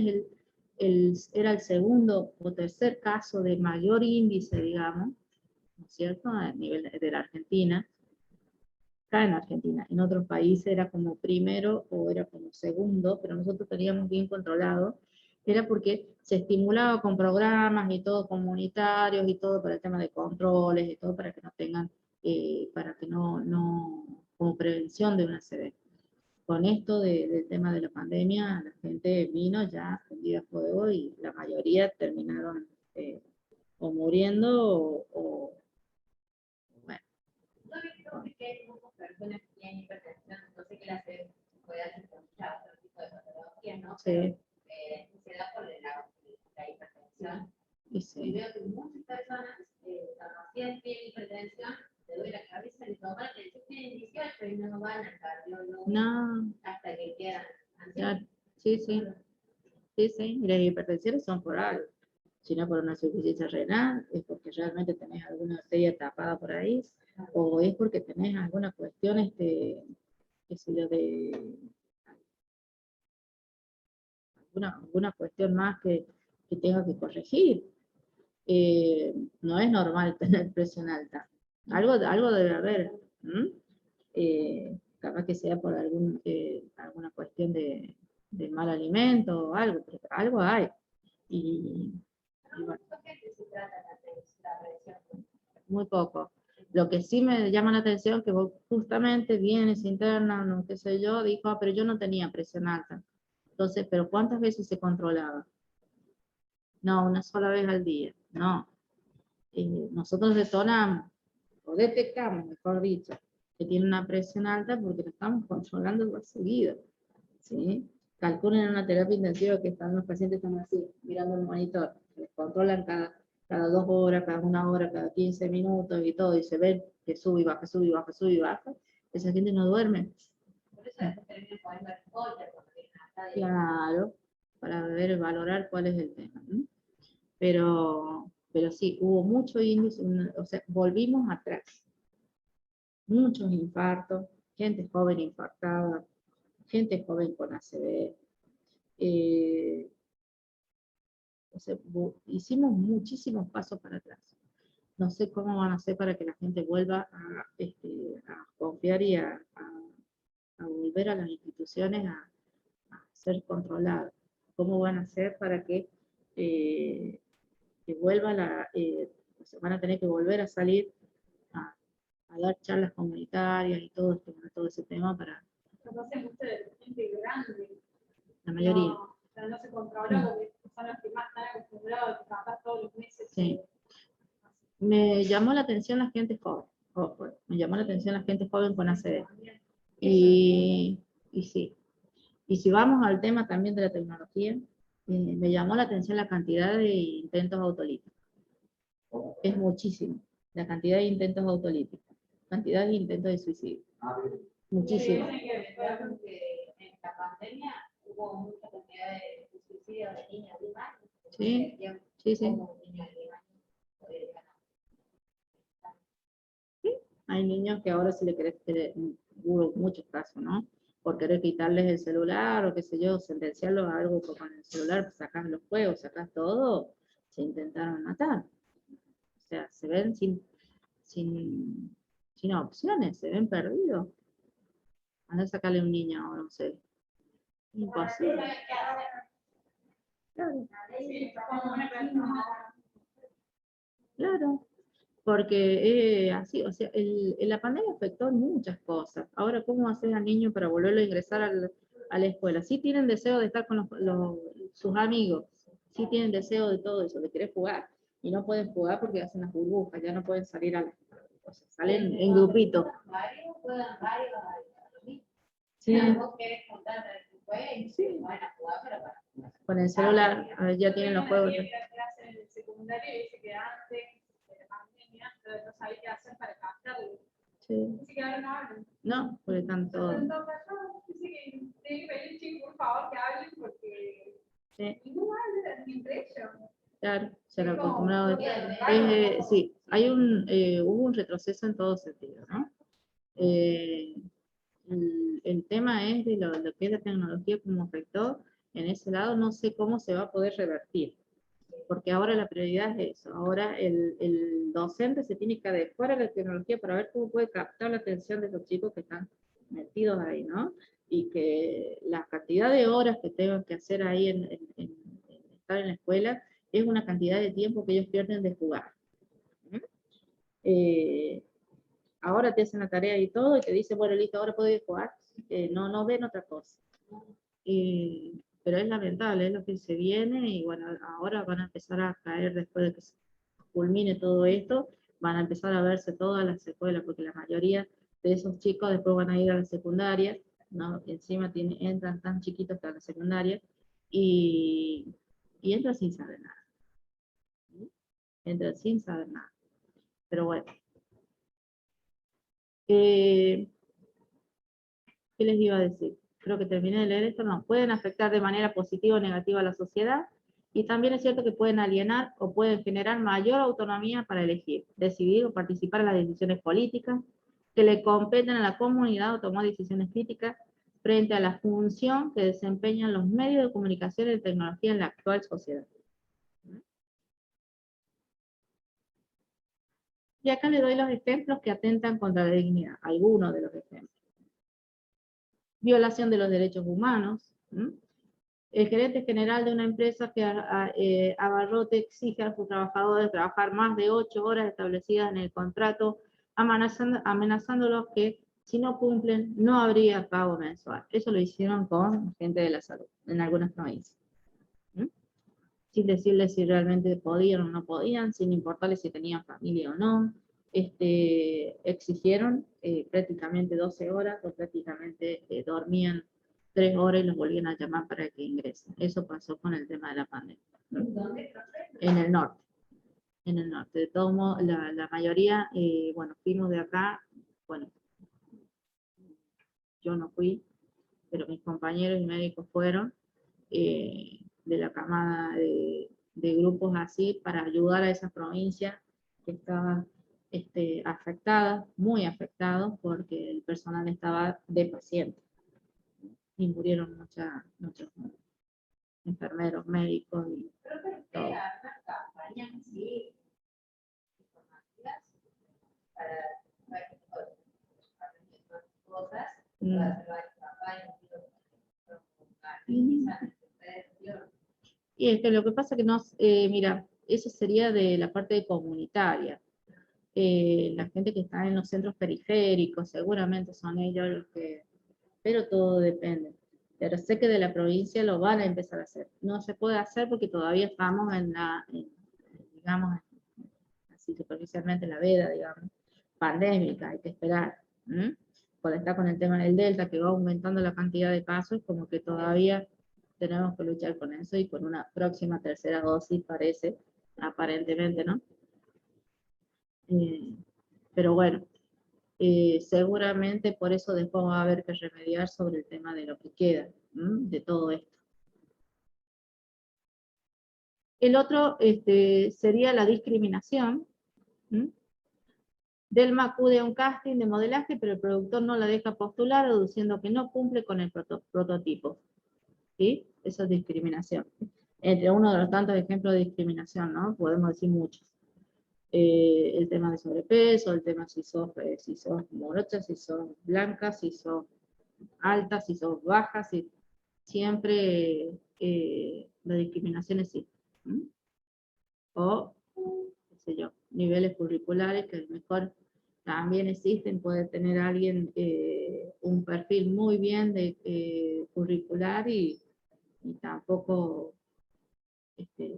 era el segundo o tercer caso de mayor índice, digamos, ¿no es cierto?, a nivel de la Argentina, acá en Argentina, en otros países era como primero o era como segundo, pero nosotros teníamos bien controlado, era porque se estimulaba con programas y todo comunitarios y todo para el tema de controles y todo para que no tengan, para que no, como prevención de una ACV. Con esto del tema de la pandemia, la gente vino ya prendida a fuego y la mayoría terminaron o muriendo o bueno. No he visto que hay muchas personas que tienen hipertensión, entonces que la se puede asociar otro tipo de patologías, ¿no? Sí. Se da por la hipertensión. Y sí. Y veo que muchas personas, cuando tienen hipertensión, le duele la cabeza, le toman la atención, tienen 18 y no van al cardiólogo hasta que quedan ancianos. Sí, sí. Sí, sí. Y las hipertensiones son por algo. Si no por una insuficiencia renal, es porque realmente tenés alguna arteria tapada por ahí, o es porque tenés alguna cuestión, qué sé yo, de alguna cuestión más que tenga que corregir. No es normal tener presión alta. Algo debe haber. Capaz que sea por alguna cuestión de mal alimento o algo, pero algo hay. Y bueno, muy poco. Lo que sí me llama la atención que vos justamente vienes interna, no qué sé yo, dijo, pero yo no tenía presión alta. Entonces, ¿pero cuántas veces se controlaba? No, una sola vez al día. No. Nosotros detonamos, o detectamos, mejor dicho, que tiene una presión alta porque lo estamos controlando por seguido. ¿Sí? Calculen en una terapia intensiva que los pacientes están así, mirando el monitor, les controlan cada 2 horas, cada 1 hora, cada 15 minutos y todo, y se ven que sube y baja, sube y baja, sube y baja, esa gente no duerme. Por eso después terminan poniendo el spoiler, porque tienen hasta de... Claro, para ver, valorar cuál es el tema. Pero sí, hubo mucho índice, o sea, volvimos atrás. Muchos infartos, gente joven infartada, gente joven con ACV. O sea, hicimos muchísimos pasos para atrás. No sé cómo van a hacer para que la gente vuelva a confiar y a volver a las instituciones a ser controladas. ¿Cómo van a hacer para que vuelva van a tener que volver a salir a dar charlas comunitarias y todo ese tema para Nos hace mucho de gente grande. la mayoría. No, o sea, no se controla porque son los que más están acostumbrados a trabajar todos los meses. Sí. Me llamó la atención la gente joven. Me llamó la atención la gente joven con ACV. Y sí. Y si vamos al tema también de la tecnología, me llamó la atención la cantidad de intentos autolíticos. Es muchísimo. La cantidad de intentos autolíticos. Cantidad de intentos de suicidio. Muchísimo. En la pandemia hubo mucha cantidad de suicidios de niños de más. Sí, sí, sí. Hay niños que ahora se le cree, hubo muchos casos, ¿no? Por querer quitarles el celular o qué sé yo, sentenciarlos a algo con el celular, sacás los juegos, sacás todo, se intentaron matar. O sea, se ven sin opciones, se ven perdidos. Anda a sacarle a un niño ahora, no sé. Imposible. Claro. Claro. Porque así, o sea, la pandemia afectó muchas cosas. Ahora, ¿cómo haces al niño para volverlo a ingresar a la escuela. Sí tienen deseo de estar con sus amigos, sí tienen deseo de todo eso, de querer jugar, y no pueden jugar porque hacen las burbujas, ya no pueden salir o sea, salen en grupito. Varios, juegan varios. Sí. Vos querés juntarte en tu juego y Sí. van a jugar, pero para jugar. Con el celular, a ver, ya tienen los juegos. En el secundario dice que antes de la pandemia no sabía qué hacer para captarlo. Sí. Así que ahora no hablan. No, porque están todos. Entonces, dice que tiene que pedir chicos, por favor, que hablen porque Sí. ninguno habla ni entre ellos. Claro, se lo Es como, acostumbrado. Sí, hubo un retroceso en todo sentido, ¿no? El tema es de lo que es la tecnología como afectó, en ese lado no sé cómo se va a poder revertir, porque ahora la prioridad es eso, ahora el docente se tiene que adecuar a la tecnología para ver cómo puede captar la atención de los chicos que están metidos ahí, ¿no? Y que la cantidad de horas que tengan que hacer ahí en estar en la escuela es una cantidad de tiempo que ellos pierden de jugar. Ahora te hacen la tarea y todo, y te dicen, bueno, listo, ahora puedes jugar, no ven otra cosa. Pero es lamentable, es lo que se viene, y bueno, ahora van a empezar a caer después de que se culmine todo esto, van a empezar a verse todas las escuelas, porque la mayoría de esos chicos después van a ir a la secundaria, ¿no? Encima entran tan chiquitos que a la secundaria, y entran sin saber nada. Entran sin saber nada. Pero bueno. ¿Qué les iba a decir? Creo que terminé de leer esto. No, pueden afectar de manera positiva o negativa a la sociedad, y también es cierto que pueden alienar o pueden generar mayor autonomía para elegir, decidir o participar en las decisiones políticas que le competen a la comunidad o tomar decisiones críticas frente a la función que desempeñan los medios de comunicación y tecnología en la actual sociedad. Y acá le doy los ejemplos que atentan contra la dignidad, algunos de los ejemplos. Violación de los derechos humanos. El gerente general de una empresa que abarrote exige a sus trabajadores trabajar más de 8 horas establecidas en el contrato, amenazándolos que si no cumplen no habría pago mensual. Eso lo hicieron con gente de la salud en algunas provincias. Sin decirles si realmente podían o no podían, sin importarles si tenían familia o no. Exigieron prácticamente 12 horas, o prácticamente dormían 3 horas y los volvían a llamar para que ingresen. Eso pasó con el tema de la pandemia. ¿Dónde? En el norte. En el norte. De todos modos, la mayoría, bueno, fuimos de acá, bueno, yo no fui, pero mis compañeros y médicos fueron, de la camada de grupos así, para ayudar a esa provincia que estaba afectada, muy afectados, porque el personal estaba de paciente. Y murieron muchos enfermeros, médicos y todo. Una campaña así, informativas, para cosas, para hacer varias campañas, y es que lo que pasa que mira, eso sería de la parte comunitaria. La gente que está en los centros periféricos, seguramente son ellos los que, pero todo depende. Pero sé que de la provincia lo van a empezar a hacer. No se puede hacer porque todavía estamos digamos, así superficialmente en la veda, digamos, pandémica, hay que esperar. Cuando está con el tema del Delta, que va aumentando la cantidad de casos, como que todavía tenemos que luchar con eso, y con una próxima tercera dosis parece, aparentemente, ¿no? Pero bueno, seguramente por eso después va a haber que remediar sobre el tema de lo que queda, de todo esto. El otro sería la discriminación. Delma acude a un casting de modelaje, pero el productor no la deja postular, aduciendo que no cumple con el prototipo. ¿Sí? Eso es discriminación. Entre uno de los tantos ejemplos de discriminación, ¿no? Podemos decir muchos. El tema de sobrepeso, el tema si sos morocha, si sos blanca, si sos alta, si sos baja, siempre la discriminación existe. O, qué sé yo, niveles curriculares, que a lo mejor También existen, puede tener alguien un perfil muy bien de curricular y tampoco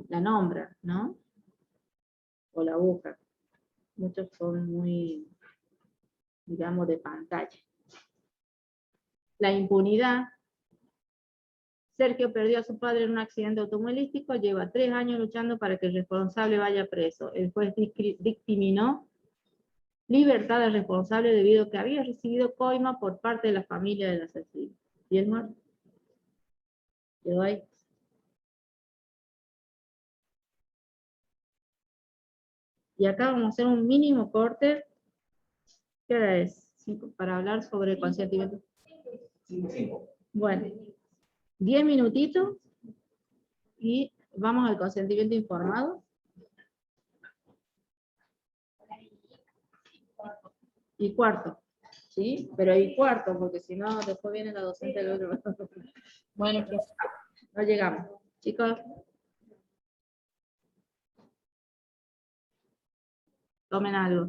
la nombra, ¿no? O la busca. Muchos son muy, digamos, de pantalla. La impunidad. Sergio perdió a su padre en un accidente automovilístico, lleva 3 años luchando para que el responsable vaya preso. El juez dictaminó libertad al responsable debido a que había recibido coima por parte de la familia del asesino. ¿Y el muerto? Quedó ahí. Y acá vamos a hacer un mínimo corte. ¿Qué hora es? Para hablar sobre el consentimiento. 5. Bueno, 10 minutitos y vamos al consentimiento informado. Y cuarto, ¿sí? Pero y cuarto, porque si no, después viene la docente del otro. Bueno, profe. No llegamos. Chicos. Tomen algo.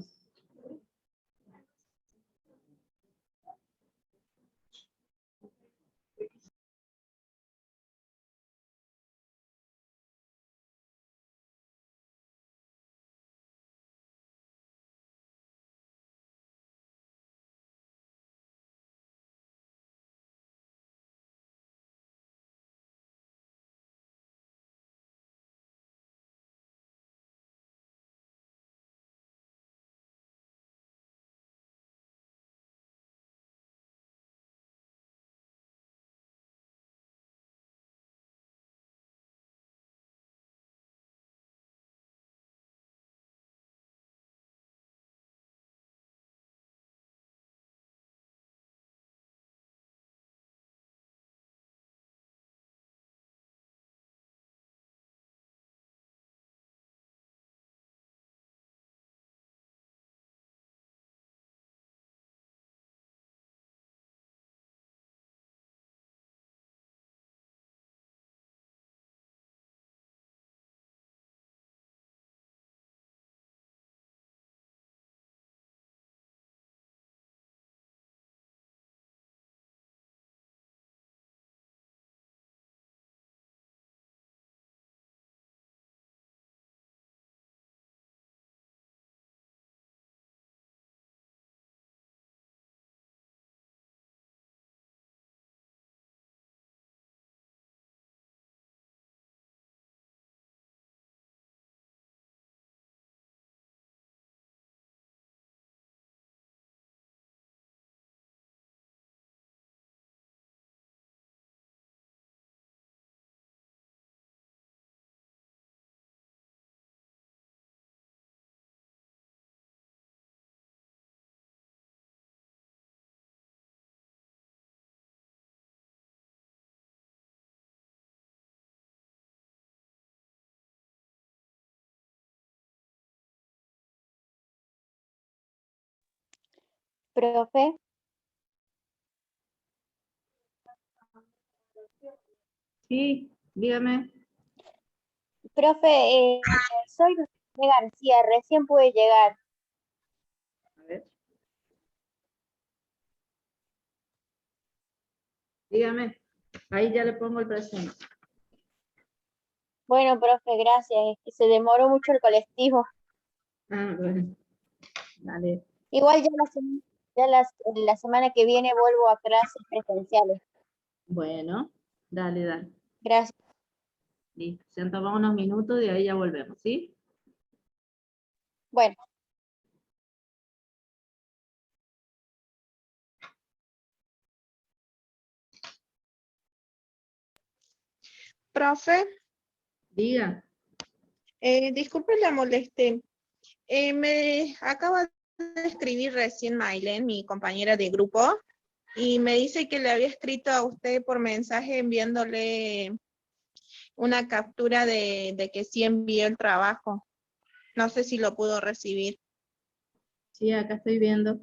Profe, Sí, dígame. profe, soy de García, recién pude llegar. A ver. Dígame. Ahí ya le pongo el presente. Bueno, profe, gracias, es que se demoró mucho el colectivo. Ah, bueno. Dale. Igual la semana que viene vuelvo a clases presenciales. Bueno, dale, dale. Gracias. Listo. Se han tomado unos minutos y ahí ya volvemos, ¿sí? Bueno. Profe, Diga. disculpe la molesté. Me acaba de escribir recién Mailen, mi compañera de grupo, y me dice que le había escrito a usted por mensaje enviándole una captura de que sí envió el trabajo. No sé si lo pudo recibir. Sí, acá estoy viendo.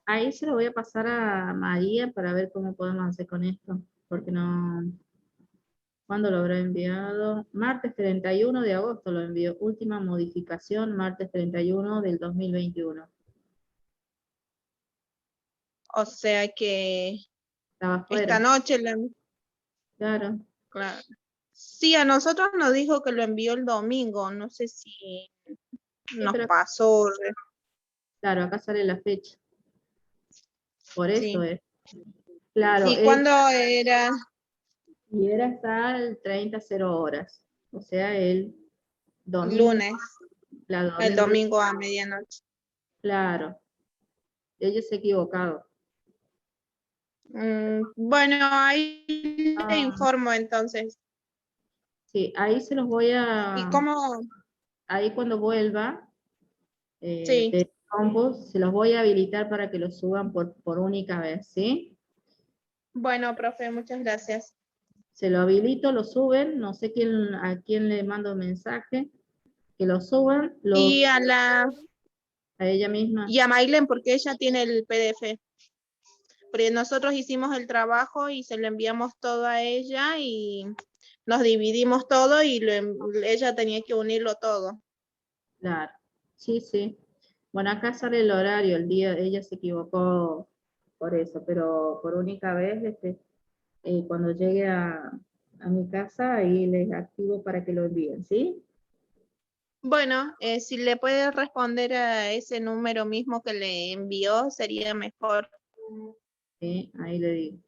Ahí se lo voy a pasar a María para ver cómo podemos hacer con esto. Porque no... ¿Cuándo lo habrá enviado? Martes 31 de agosto lo envió. Última modificación, martes 31 del 2021. O sea que Estaba esta fuera. noche, Claro. claro. Sí, a nosotros nos dijo que lo envió el domingo, no sé si nos pero- pasó. Claro, acá sale la fecha. Por eso Sí. es. Claro, ¿Y cuándo era? y era hasta el 30:00 horas. O sea, el domingo, Lunes, la el domingo, domingo a medianoche. claro. Ellos se equivocaron. Bueno, ahí le Ah, informo entonces. sí, ahí se los voy ¿Y a, cómo? ahí cuando vuelva Sí, de compu, se los voy a habilitar para que los suban por única vez, ¿sí? bueno, profe, muchas gracias. Se lo habilito, lo suben, no sé a quién le mando mensaje, que lo suban, Y a ella misma. y a Mailen, porque ella tiene el PDF. Porque nosotros hicimos el trabajo y se lo enviamos todo a ella y nos dividimos todo y ella tenía que unirlo todo. Claro, sí, sí. Bueno, acá sale el horario, el día, ella se equivocó por eso, pero por única vez, cuando llegue a mi casa, ahí les activo para que lo envíen, ¿sí? Bueno, si le puede responder a ese número mismo que le envió, sería mejor. Sí, ahí le digo.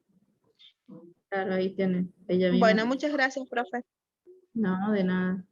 Claro, ahí tiene, ella misma. Bueno, muchas gracias, profe. No, de nada.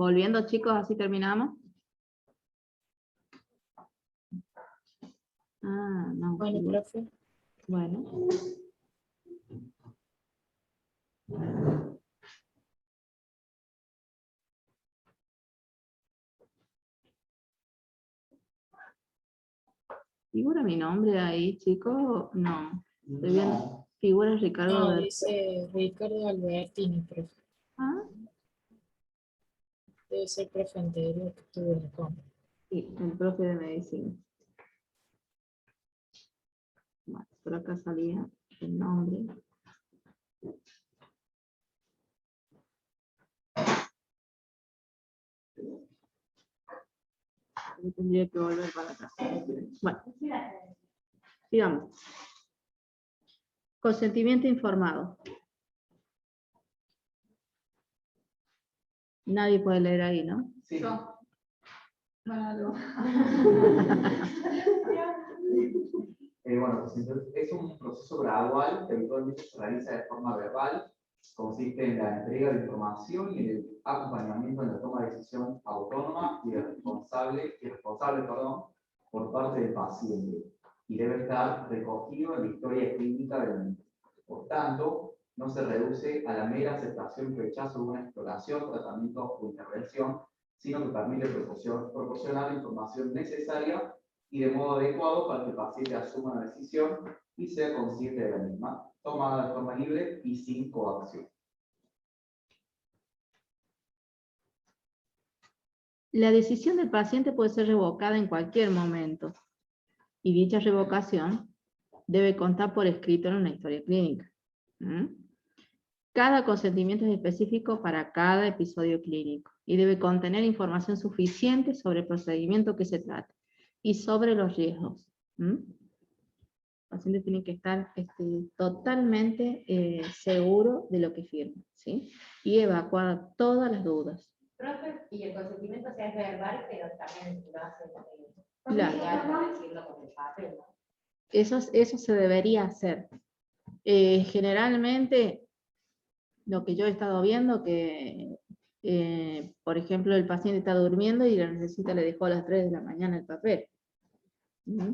Volviendo, chicos, así terminamos. Ah, no. Bueno, profe. Bueno. ¿Figura mi nombre ahí, chicos? No. Estoy viendo. Figura Ricardo. No, dice Ricardo Albertini, profe. Ah, Debe ser profe anterior que tuve en la compra. sí, el profe de medicina. Bueno, por acá salía el nombre. Yo tendría que volver para acá. Bueno, sigamos. Consentimiento informado. Nadie puede leer ahí, ¿no? Sí. Yo. Bueno, Bueno, pues es un proceso gradual que habitualmente se realiza de forma verbal. Consiste en la entrega de información y el acompañamiento en la toma de decisión autónoma y responsable, por parte del paciente, y debe estar recogido en la historia clínica del mismo. Por tanto, no se reduce a la mera aceptación y rechazo de una exploración, tratamiento o intervención, sino que permite proporcionar la información necesaria y de modo adecuado para que el paciente asuma una decisión y sea consciente de la misma, tomada de forma libre y sin coacción. La decisión del paciente puede ser revocada en cualquier momento, y dicha revocación debe constar por escrito en una historia clínica. ¿Mm? Cada consentimiento es específico para cada episodio clínico, y debe contener información suficiente sobre el procedimiento que se trata, y sobre los riesgos. ¿Mm? El paciente tiene que estar totalmente seguro de lo que firma, ¿sí? Y evacuar todas las dudas. Profe, y el consentimiento o sea, es verbal, pero también lo hace Claro. legal para decirlo con el papel, ¿no? Eso se debería hacer. Generalmente, lo que yo he estado viendo, que, por ejemplo, el paciente está durmiendo y la necesita, le dejó a las 3 de la mañana el papel, ¿no?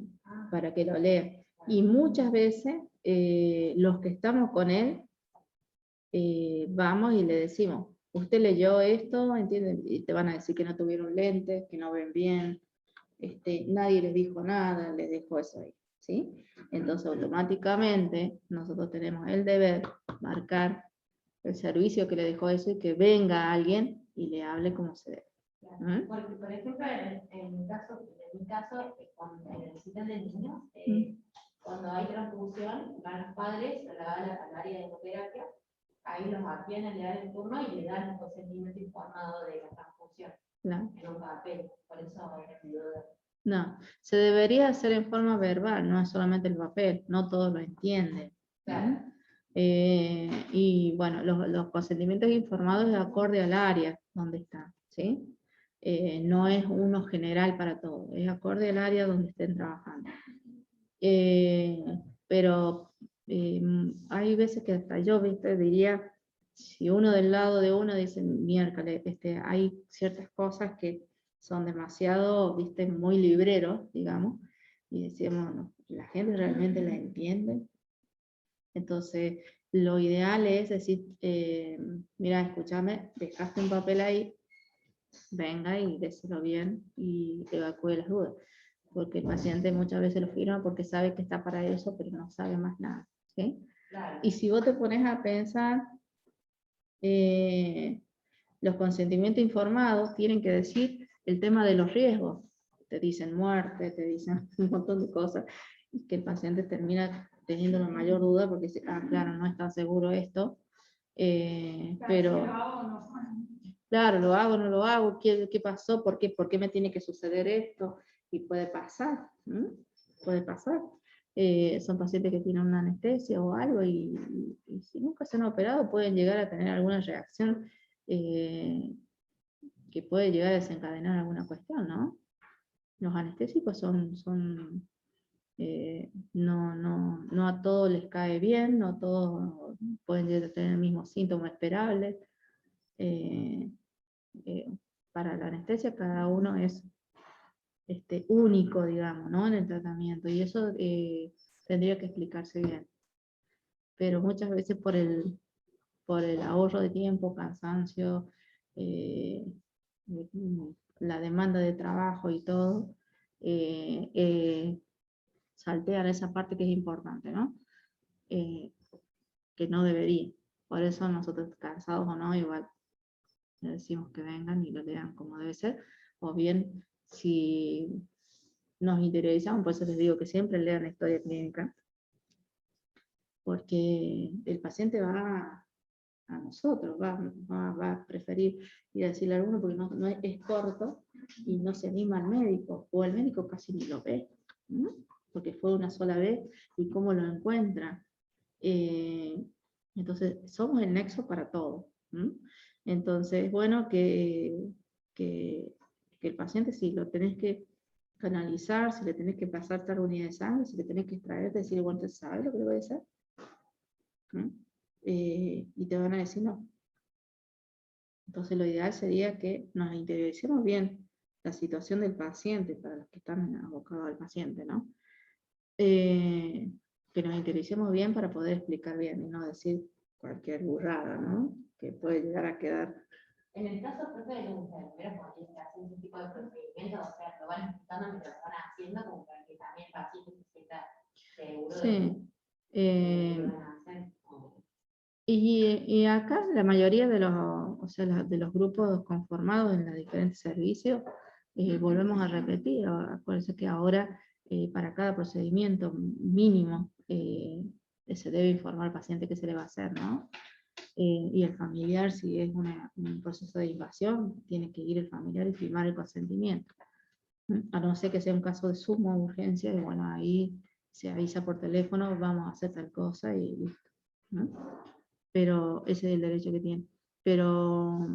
Para que lo lea. Y muchas veces, los que estamos con él, vamos y le decimos, usted leyó esto, ¿entienden? Y te van a decir que no tuvieron lentes, que no ven bien, nadie les dijo nada, les dejó eso ahí, ¿sí? Entonces automáticamente nosotros tenemos el deber marcar el servicio que le dejó eso y que venga alguien y le hable como se debe. ¿Mm? Porque, por ejemplo, en mi caso, en el hospital de niños, cuando hay transfusión, van los padres al área de hemoterapia, ahí los atienden, le dan el turno y le dan un consentimiento informado de la transfusión No, en un papel. Por eso mi duda. no, se debería hacer en forma verbal, no es solamente el papel, no todos lo entienden. Claro. Y bueno, los consentimientos informados es acorde al área donde está, ¿sí? No es uno general para todo, es acorde al área donde estén trabajando. Pero hay veces que hasta yo, ¿viste? Diría, si uno del lado de uno dice, miércoles, hay ciertas cosas que son demasiado, ¿viste? Muy libreros, digamos, y decimos, no, la gente realmente la entiende. Entonces, lo ideal es decir, mira, escúchame, dejaste un papel ahí, venga y déselo bien y evacúe las dudas. Porque el paciente muchas veces lo firma porque sabe que está para eso, pero no sabe más nada. ¿Sí? Claro. Y si vos te pones a pensar, los consentimientos informados tienen que decir el tema de los riesgos. Te dicen muerte, te dicen un montón de cosas, y que el paciente termina teniendo la mayor duda porque dice, ah, claro, no está seguro esto, pero... Claro, lo hago, no lo hago, ¿qué pasó? ¿Por qué me tiene que suceder esto? Y puede pasar, ¿m? Puede pasar. Son pacientes que tienen una anestesia o algo y si nunca se han operado pueden llegar a tener alguna reacción que puede llegar a desencadenar alguna cuestión, ¿no? Los anestésicos no a todos les cae bien, no todos pueden llegar a tener el mismo síntoma esperable. para la anestesia cada uno es único, digamos, ¿no? En el tratamiento, y eso tendría que explicarse bien. Pero muchas veces por el ahorro de tiempo, cansancio, la demanda de trabajo y todo, saltean esa parte que es importante, ¿no? Que no debería. Por eso nosotros, cansados o no, igual le decimos que vengan y lo lean como debe ser, o bien si nos interesan, por eso les digo que siempre lean la historia clínica, porque el paciente va a nosotros, va a preferir ir a decirle a alguno porque no es corto y no se anima al médico, o el médico casi ni lo ve, ¿no? Porque fue una sola vez y cómo lo encuentra. Entonces, somos el nexo para todo, ¿no? Entonces, bueno, que el paciente, si lo tenés que canalizar, si le tenés que pasar tal unidad de sangre, si le tenés que extraer, decir, bueno, ¿usted sabe lo que le voy a hacer? ¿No? Y te van a decir no. Entonces lo ideal sería que nos interioricemos bien la situación del paciente, para los que están abocados al paciente, ¿no? Que nos interioricemos bien para poder explicar bien y no decir cualquier burrada, ¿no? Que puede llegar a quedar. En el caso propio de los enfermeros, cuando tienen que hacer ese tipo de procedimientos, o sea, lo van explicando mientras lo van haciendo, como para que también el paciente se sienta seguro de Sí. lo que van a hacer. Y acá la mayoría de los, o sea, de los grupos conformados en los diferentes servicios, volvemos a repetir, acuérdense que ahora para cada procedimiento mínimo se debe informar al paciente qué se le va a hacer, ¿no? Y el familiar, si es un proceso de invasión, tiene que ir el familiar y firmar el consentimiento. A no ser que sea un caso de suma urgencia, y bueno, ahí se avisa por teléfono, vamos a hacer tal cosa y listo, ¿no? Pero ese es el derecho que tiene. Pero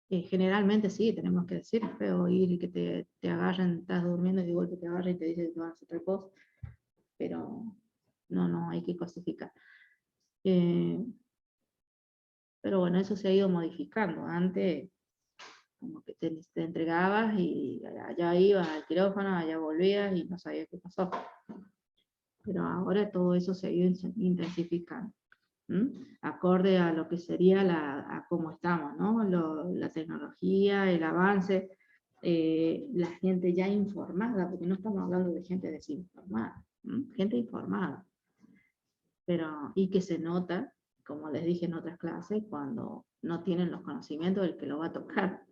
generalmente sí, tenemos que decir, es feo ir y que te agarren, estás durmiendo y de golpe te agarran y te dicen que te van a hacer otra cosa, pero no, hay que cosificar. Pero bueno, eso se ha ido modificando. Antes, como que te entregabas y allá ibas al quirófano, allá volvías y no sabías qué pasó. Pero ahora todo eso se ha ido intensificando. Acorde a lo que sería a cómo estamos, ¿no? La tecnología, el avance, la gente ya informada, porque no estamos hablando de gente desinformada, gente informada, pero y que se nota, como les dije en otras clases, cuando no tienen los conocimientos del que lo va a tocar,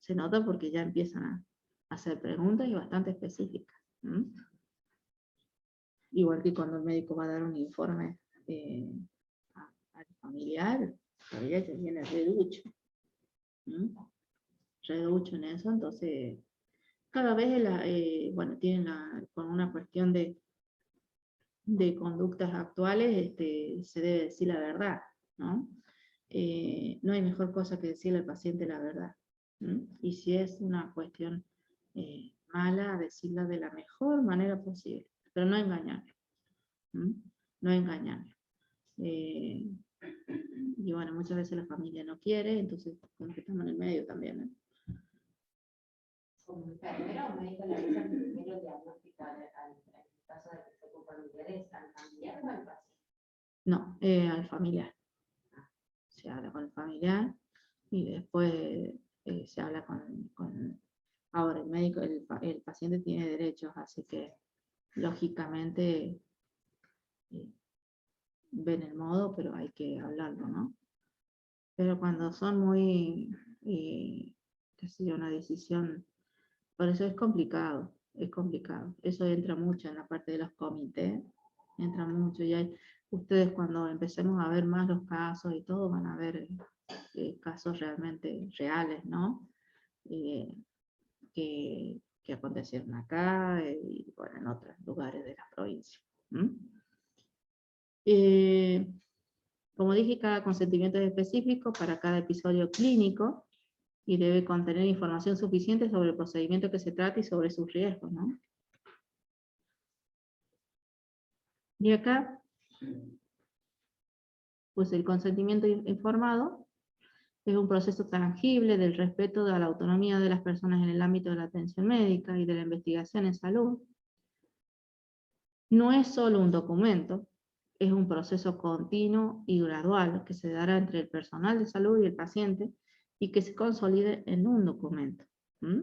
se nota porque ya empiezan a hacer preguntas y bastante específicas. Igual que cuando el médico va a dar un informe al familiar que viene reducho. Reducho en eso, entonces cada vez bueno, tienen con una cuestión de conductas actuales, se debe decir la verdad, ¿no? No hay mejor cosa que decirle al paciente la verdad. Y si es una cuestión mala, decirla de la mejor manera posible, pero no engañarlo. No engañarlo. Y bueno, muchas veces la familia no quiere, entonces como que estamos en el medio también, ¿no? Como enfermero o médico realiza primero el diagnóstico al caso de que se ocupa familiares, al familiar o al paciente. No, al familiar. Se habla con el familiar y después se habla con... Ahora, el médico, el paciente tiene derechos, así que lógicamente ven el modo, pero hay que hablarlo, ¿no? Pero cuando son muy, qué sé yo, una decisión, por eso es complicado, es complicado. Eso entra mucho en la parte de los comités, entra mucho, y ustedes cuando empecemos a ver más los casos y todo, van a ver casos realmente reales, ¿no? Que acontecieron acá y bueno, en otros lugares de la provincia. Como dije, cada consentimiento es específico para cada episodio clínico y debe contener información suficiente sobre el procedimiento que se trata y sobre sus riesgos, ¿no? Y acá, pues el consentimiento informado Es un proceso tangible del respeto a la autonomía de las personas en el ámbito de la atención médica y de la investigación en salud. No es solo un documento, es un proceso continuo y gradual que se dará entre el personal de salud y el paciente y que se consolide en un documento. ¿Mm?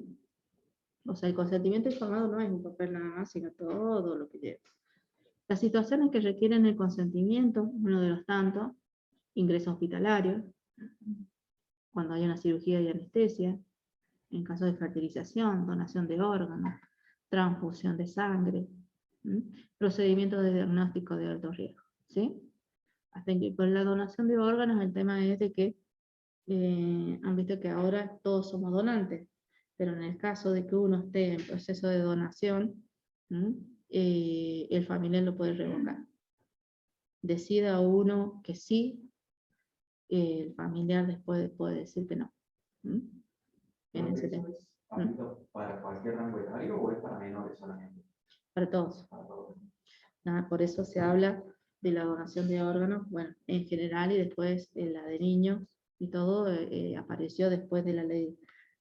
O sea, el consentimiento informado no es un papel nada más, sino todo lo que lleva. Las situaciones que requieren el consentimiento, uno de los tantos, ingreso hospitalario, cuando hay una cirugía y anestesia, en caso de fertilización, donación de órganos, transfusión de sangre, procedimientos de diagnóstico de alto riesgo, ¿sí? Hasta que por la donación de órganos el tema es de que han visto que ahora todos somos donantes, pero en el caso de que uno esté en proceso de donación, el familiar lo puede revocar. Decida uno que sí, el familiar después puede decir que no. En ese ¿Eso tema. es apto para cualquier rango etario o es para menores solamente? Para todos. Para todos. Nada, por eso se habla de la donación de órganos, bueno, en general, y después la de niños y todo apareció después de la ley,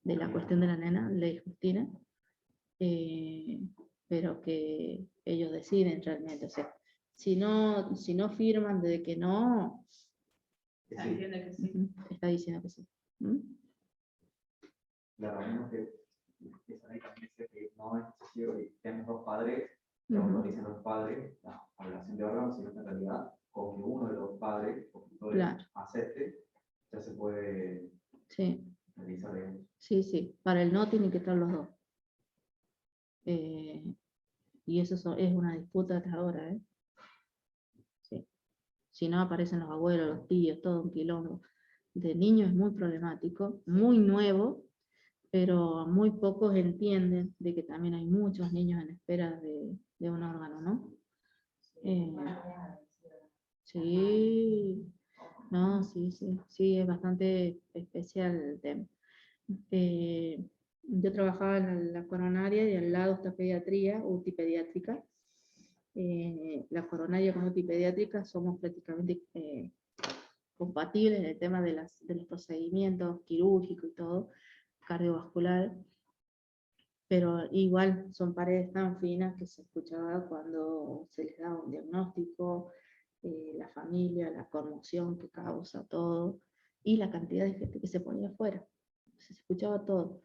de la cuestión de la nena, ley Justina, pero que ellos deciden realmente, o sea, si no firman de que no, Sí. Entiende que sí. está diciendo que sí. Claro, a menos que esa ley también dice que no es necesario y tenemos dos padres, que Ujú. autoricen los padres la donación de órganos, sino que en realidad, con que uno de los padres o tutores Claro. acepte, ya se puede Sí, realizar eso. sí, para el no tienen que estar los dos. Y eso es una disputa hasta ahora, ¿eh? Sí. Si no aparecen los abuelos, los tíos, todo un quilombo. De niños es muy problemático, muy nuevo, pero muy pocos entienden de que también hay muchos niños en espera de un órgano, ¿no? Sí, no, sí, es bastante especial el tema. Yo trabajaba en la coronaria y al lado está pediatría, UTI pediátrica. La coronaria con UTI pediátrica somos prácticamente compatibles en el tema de los procedimientos quirúrgicos y todo, cardiovascular, pero igual son paredes tan finas que se escuchaba cuando se les daba un diagnóstico, la familia, la conmoción que causa todo, y la cantidad de gente que se ponía afuera. Se escuchaba todo.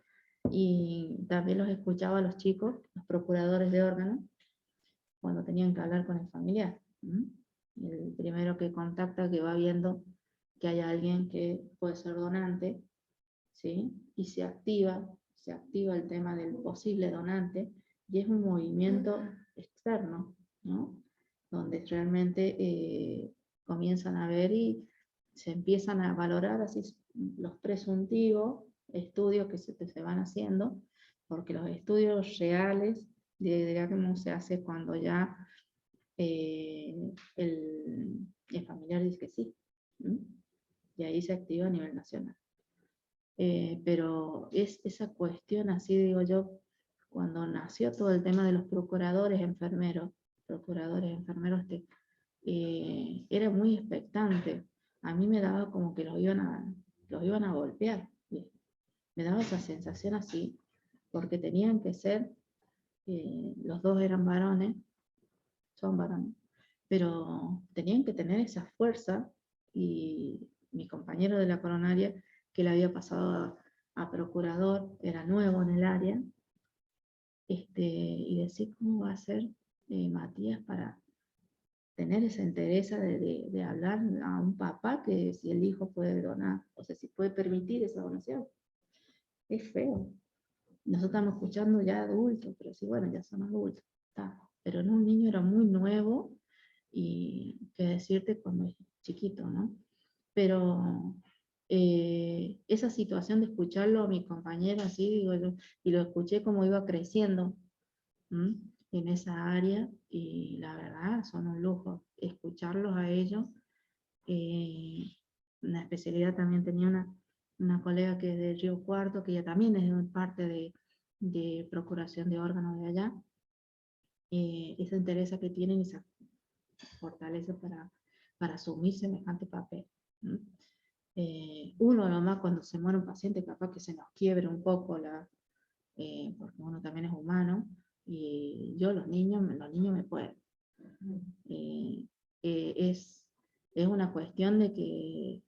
Y también los escuchaba a los chicos, los procuradores de órganos, cuando tenían que hablar con el familiar. El primero que contacta, que va viendo que hay alguien que puede ser donante, ¿sí? Y se activa el tema del posible donante, y es un movimiento externo, ¿no? Donde realmente comienzan a ver y se empiezan a valorar así los presuntivos estudios que se van haciendo, porque los estudios reales, digamos, se hace cuando ya el familiar dice que sí, y ahí se activa a nivel nacional. Pero es esa cuestión, así digo yo, cuando nació todo el tema de los procuradores enfermeros, era muy expectante. A mí me daba como que los iban a golpear. Me daba esa sensación así, porque tenían que ser, los dos eran varones, son varones, pero tenían que tener esa fuerza, y mi compañero de la coronaria, que le había pasado a procurador, era nuevo en el área, y decir cómo va a ser Matías para tener esa entereza de hablar a un papá que si el hijo puede donar, o sea, si puede permitir esa donación. Es feo. Nosotros estamos escuchando ya adultos, pero sí, bueno, ya son adultos. Está. Pero en un niño era muy nuevo, y qué decirte cuando es chiquito, ¿no? Pero esa situación de escucharlo a mi compañera, así, digo yo, y lo escuché como iba creciendo en esa área, y la verdad son un lujo escucharlos a ellos. Una especialidad también tenía una colega que es de Río Cuarto, que ella también es parte de procuración de órganos de allá. Esa entereza que tienen, esa fortaleza para asumir semejante papel. Uno nomás cuando se muere un paciente capaz que se nos quiebre un poco porque uno también es humano, y yo los niños me pueden. Es una cuestión de que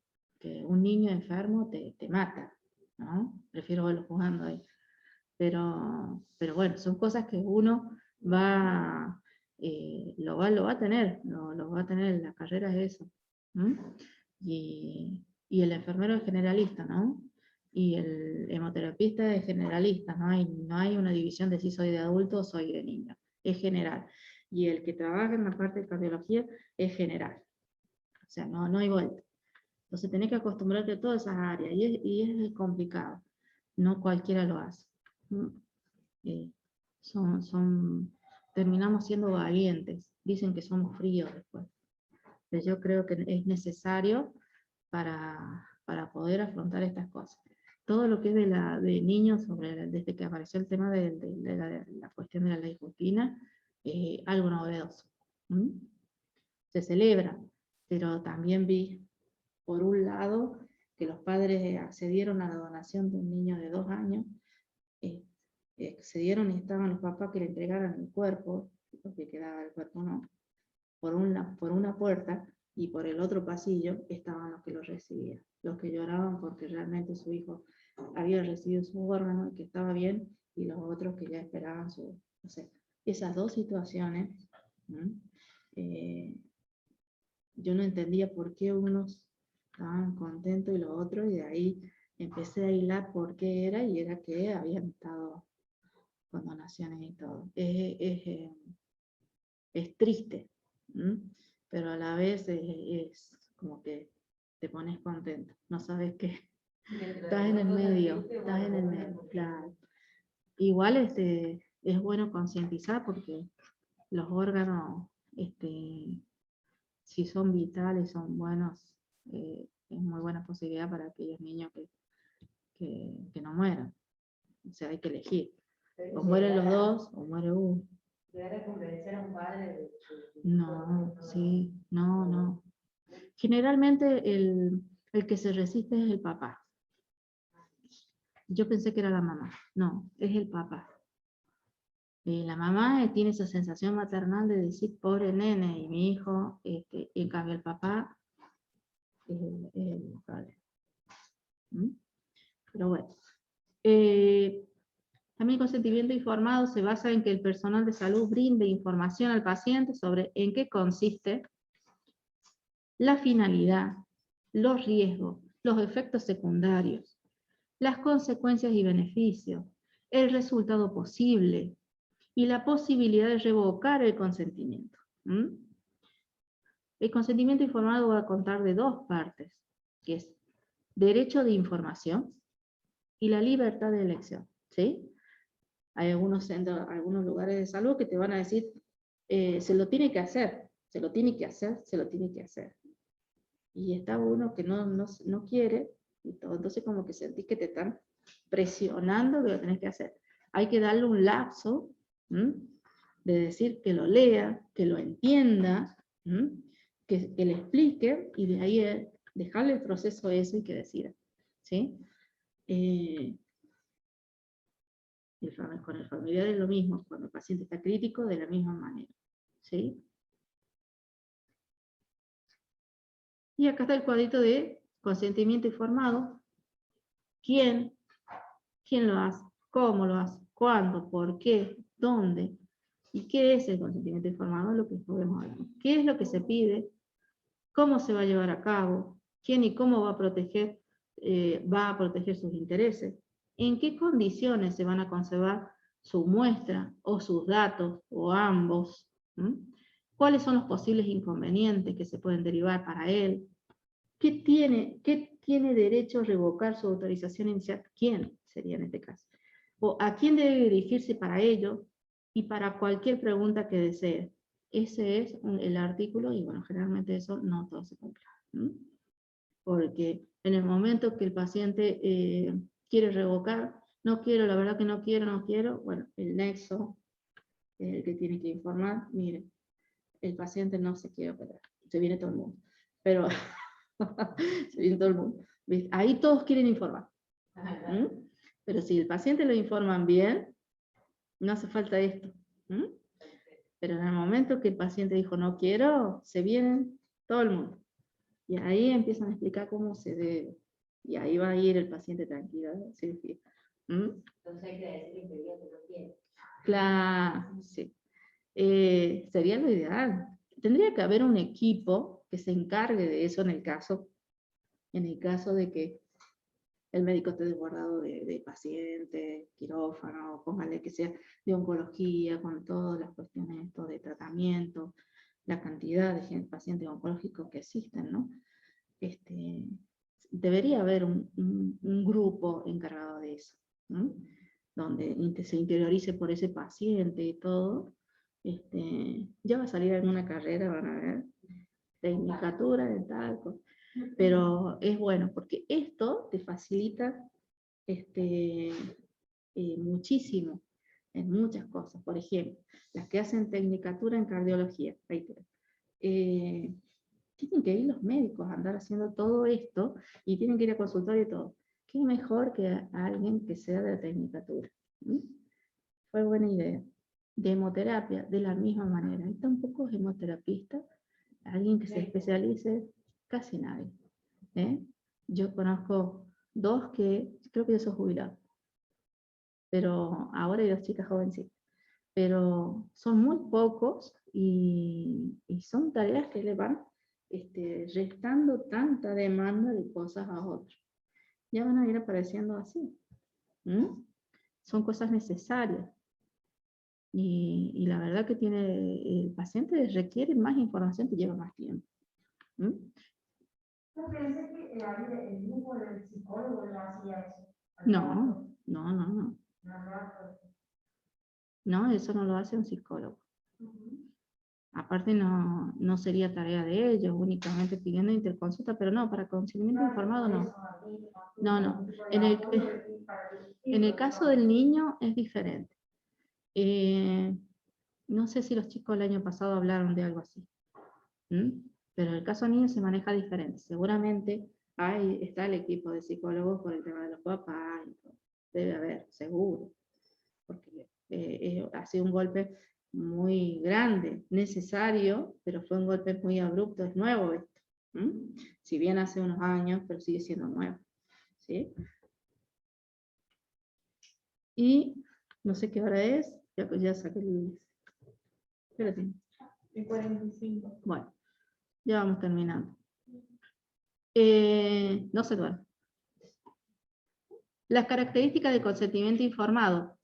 un niño enfermo te mata, ¿no? Prefiero verlo jugando ahí. Pero bueno, son cosas que uno lo va a tener, lo va a tener en la carrera, es eso. Y el enfermero es generalista, ¿no? Y el hemoterapista es generalista, no hay una división de si soy de adulto o soy de niño, es general. Y el que trabaja en la parte de cardiología es general, o sea, no hay vuelta. Entonces tenés que acostumbrarte a todas esas áreas, y es complicado, no cualquiera lo hace. Terminamos siendo valientes, dicen que somos fríos después, pero yo creo que es necesario para poder afrontar estas cosas. Todo lo que es de niños, desde que apareció el tema de la cuestión de la ley Justina, algo novedoso. Se celebra, pero también vi, por un lado, que los padres accedieron a la donación de un niño de 2 años, accedieron y estaban los papás que le entregaran el cuerpo, porque quedaba el cuerpo no, por una puerta, y por el otro pasillo estaban los que lo recibían, los que lloraban porque realmente su hijo había recibido su órgano y que estaba bien, y los otros que ya esperaban no sé, esas dos situaciones. Yo no entendía por qué unos estaban contentos y los otros, y de ahí empecé a hilar por qué era, y era que habían estado con donaciones y todo. Es triste, pero a la vez es como que te pones contento, no sabes qué. Estás en el medio, claro. Igual es bueno concientizar, porque los órganos, si son vitales, son buenos, es muy buena posibilidad para aquellos niños que no mueran. O sea, hay que elegir. O mueren los dos, o muere uno. ¿Llegar a convencer a un padre de No, sí, no. Generalmente el que se resiste es el papá. Yo pensé que era la mamá. No, es el papá. La mamá tiene esa sensación maternal de decir, pobre nene, y mi hijo, en cambio el papá es el padre. Pero bueno. También el consentimiento informado se basa en que el personal de salud brinde información al paciente sobre en qué consiste la finalidad, los riesgos, los efectos secundarios, las consecuencias y beneficios, el resultado posible y la posibilidad de revocar el consentimiento. El consentimiento informado va a contar de 2 partes, que es derecho de información y la libertad de elección. ¿Sí? Hay algunos centros, algunos lugares de salud que te van a decir, se lo tiene que hacer, se lo tiene que hacer, se lo tiene que hacer. Y está uno que no quiere, y todo. Entonces como que sentís que te están presionando que lo tenés que hacer. Hay que darle un lapso, de decir que lo lea, que lo entienda, que le explique, y de ahí dejarle el proceso eso y que decida. ¿Sí? Con el familiar es lo mismo, cuando el paciente está crítico, de la misma manera. ¿Sí? Y acá está el cuadrito de consentimiento informado. ¿Quién lo hace? ¿Cómo lo hace? ¿Cuándo? ¿Por qué? ¿Dónde? ¿Y qué es el consentimiento informado? Lo que podemos hablar. ¿Qué es lo que se pide? ¿Cómo se va a llevar a cabo? ¿Quién y cómo va a proteger sus intereses? ¿En qué condiciones se van a conservar su muestra o sus datos o ambos? ¿Cuáles son los posibles inconvenientes que se pueden derivar para él? ¿Qué tiene derecho a revocar su autorización inicial? ¿Quién sería en este caso? ¿O a quién debe dirigirse para ello y para cualquier pregunta que desee? Ese es el artículo, y bueno, generalmente eso no todo se cumple. Porque en el momento que el paciente quiere revocar, no quiero, la verdad que no quiero, bueno, el nexo es el que tiene que informar, mire, el paciente no se quiere operar, se viene todo el mundo, pero se viene todo el mundo, ¿Ves? Ahí todos quieren informar. ¿Mm? Pero si el paciente lo informan bien, no hace falta esto. ¿Mm? Pero en el momento que el paciente dijo no quiero, se vienen todo el mundo. Y ahí empiezan a explicar cómo se debe. Y ahí va a ir el paciente tranquilo a la cirugía. ¿Mm? Entonces hay que decirle enseguida que no quiere. Claro, sí. Sería lo ideal. Tendría que haber un equipo que se encargue de eso en el caso de que el médico esté desbordado de pacientes, quirófano, póngale que sea de oncología, con todas las cuestiones esto de tratamiento, la cantidad de pacientes oncológicos que existen, ¿no? Debería haber un grupo encargado de eso, ¿no? Donde se interiorice por ese paciente y todo. Ya va a salir alguna carrera, van a ver, tecnicatura de tal cosa. Pero es bueno, porque esto te facilita muchísimo en muchas cosas. Por ejemplo, las que hacen tecnicatura en cardiología, tienen que ir los médicos a andar haciendo todo esto y tienen que ir a consultorio y todo. ¿Qué mejor que a alguien que sea de la tecnicatura? ¿Mm? Fue buena idea. De hemoterapia, de la misma manera. Hay tan pocos hemoterapistas, alguien que se especialice, casi nadie. Yo conozco 2 que creo que ya son jubilados, pero ahora hay 2 chicas jovencitas, pero son muy pocos y son tareas que le van restando tanta demanda de cosas a otros. Ya van a ir apareciendo así. ¿Mm? Son cosas necesarias. Y la verdad que el paciente requiere más información que lleva más tiempo. ¿Mm? Yo pensé que el grupo del psicólogo ya hacía eso. No. No, eso no lo hace un psicólogo. Aparte no sería tarea de ellos, únicamente pidiendo interconsulta, pero no, para consentimiento informado no. No. En el caso del niño es diferente. No sé si los chicos el año pasado hablaron de algo así. ¿Mm? Pero en el caso del niño se maneja diferente. Seguramente ahí está el equipo de psicólogos por el tema de los papás. Debe haber, seguro. Porque ha sido un golpe muy grande, necesario, pero fue un golpe muy abrupto, es nuevo esto. ¿Mm? Si bien hace unos años, pero sigue siendo nuevo. ¿Sí? Y no sé qué hora es, ya saqué el... Espérate. En 45. Bueno, ya vamos terminando. No se duerme. Las características del consentimiento informado.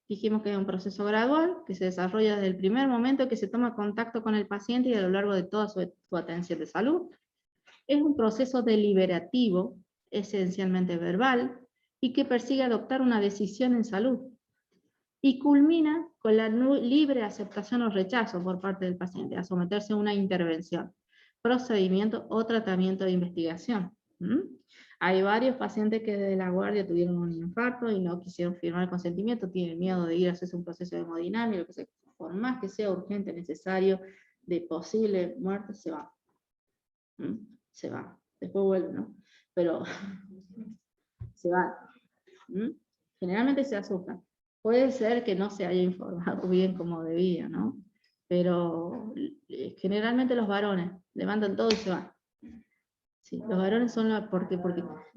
Dijimos que es un proceso gradual que se desarrolla desde el primer momento que se toma contacto con el paciente y a lo largo de toda su atención de salud. Es un proceso deliberativo, esencialmente verbal, y que persigue adoptar una decisión en salud. Y culmina con la libre aceptación o rechazo por parte del paciente a someterse a una intervención, procedimiento o tratamiento de investigación. ¿Mm? Hay varios pacientes que desde la guardia tuvieron un infarto y no quisieron firmar el consentimiento, tienen miedo de ir a hacerse un proceso de hemodinamia, lo que sea. Por más que sea urgente, necesario, de posible muerte, se va. ¿Mm? Se va. Después vuelve, ¿no? Pero se va. ¿Mm? Generalmente se asustan. Puede ser que no se haya informado bien como debía, ¿no? Pero generalmente los varones levantan todo y se van. Sí, los varones son porque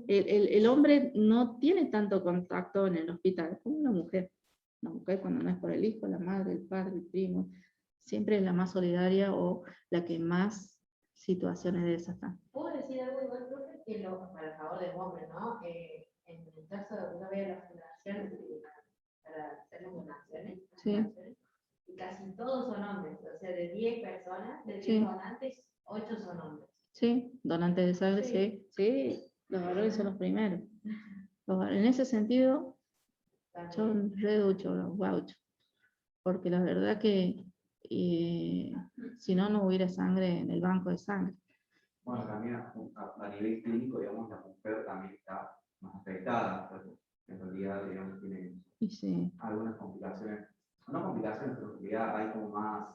el hombre no tiene tanto contacto en el hospital como una mujer. La mujer cuando no es por el hijo, la madre, el padre, el primo, siempre es la más solidaria o la que más situaciones de esas está. ¿Puedo decir algo igual, profe? Que para favor del hombre, ¿no? En el caso de uno ve las fundaciones para hacer las donaciones, Sí. y casi todos son hombres, o sea, de 10 personas, de 10 Sí. donantes, 8 son hombres. Sí, donantes de sangre, sí. Sí, los varones son los primeros. En ese sentido, son reduchos los gauchos. Porque la verdad que si no, no hubiera sangre en el banco de sangre. Bueno, también a nivel clínico, digamos, la mujer también está más afectada, porque en realidad, digamos, tiene Y sí. algunas complicaciones, no complicaciones, pero en realidad hay como más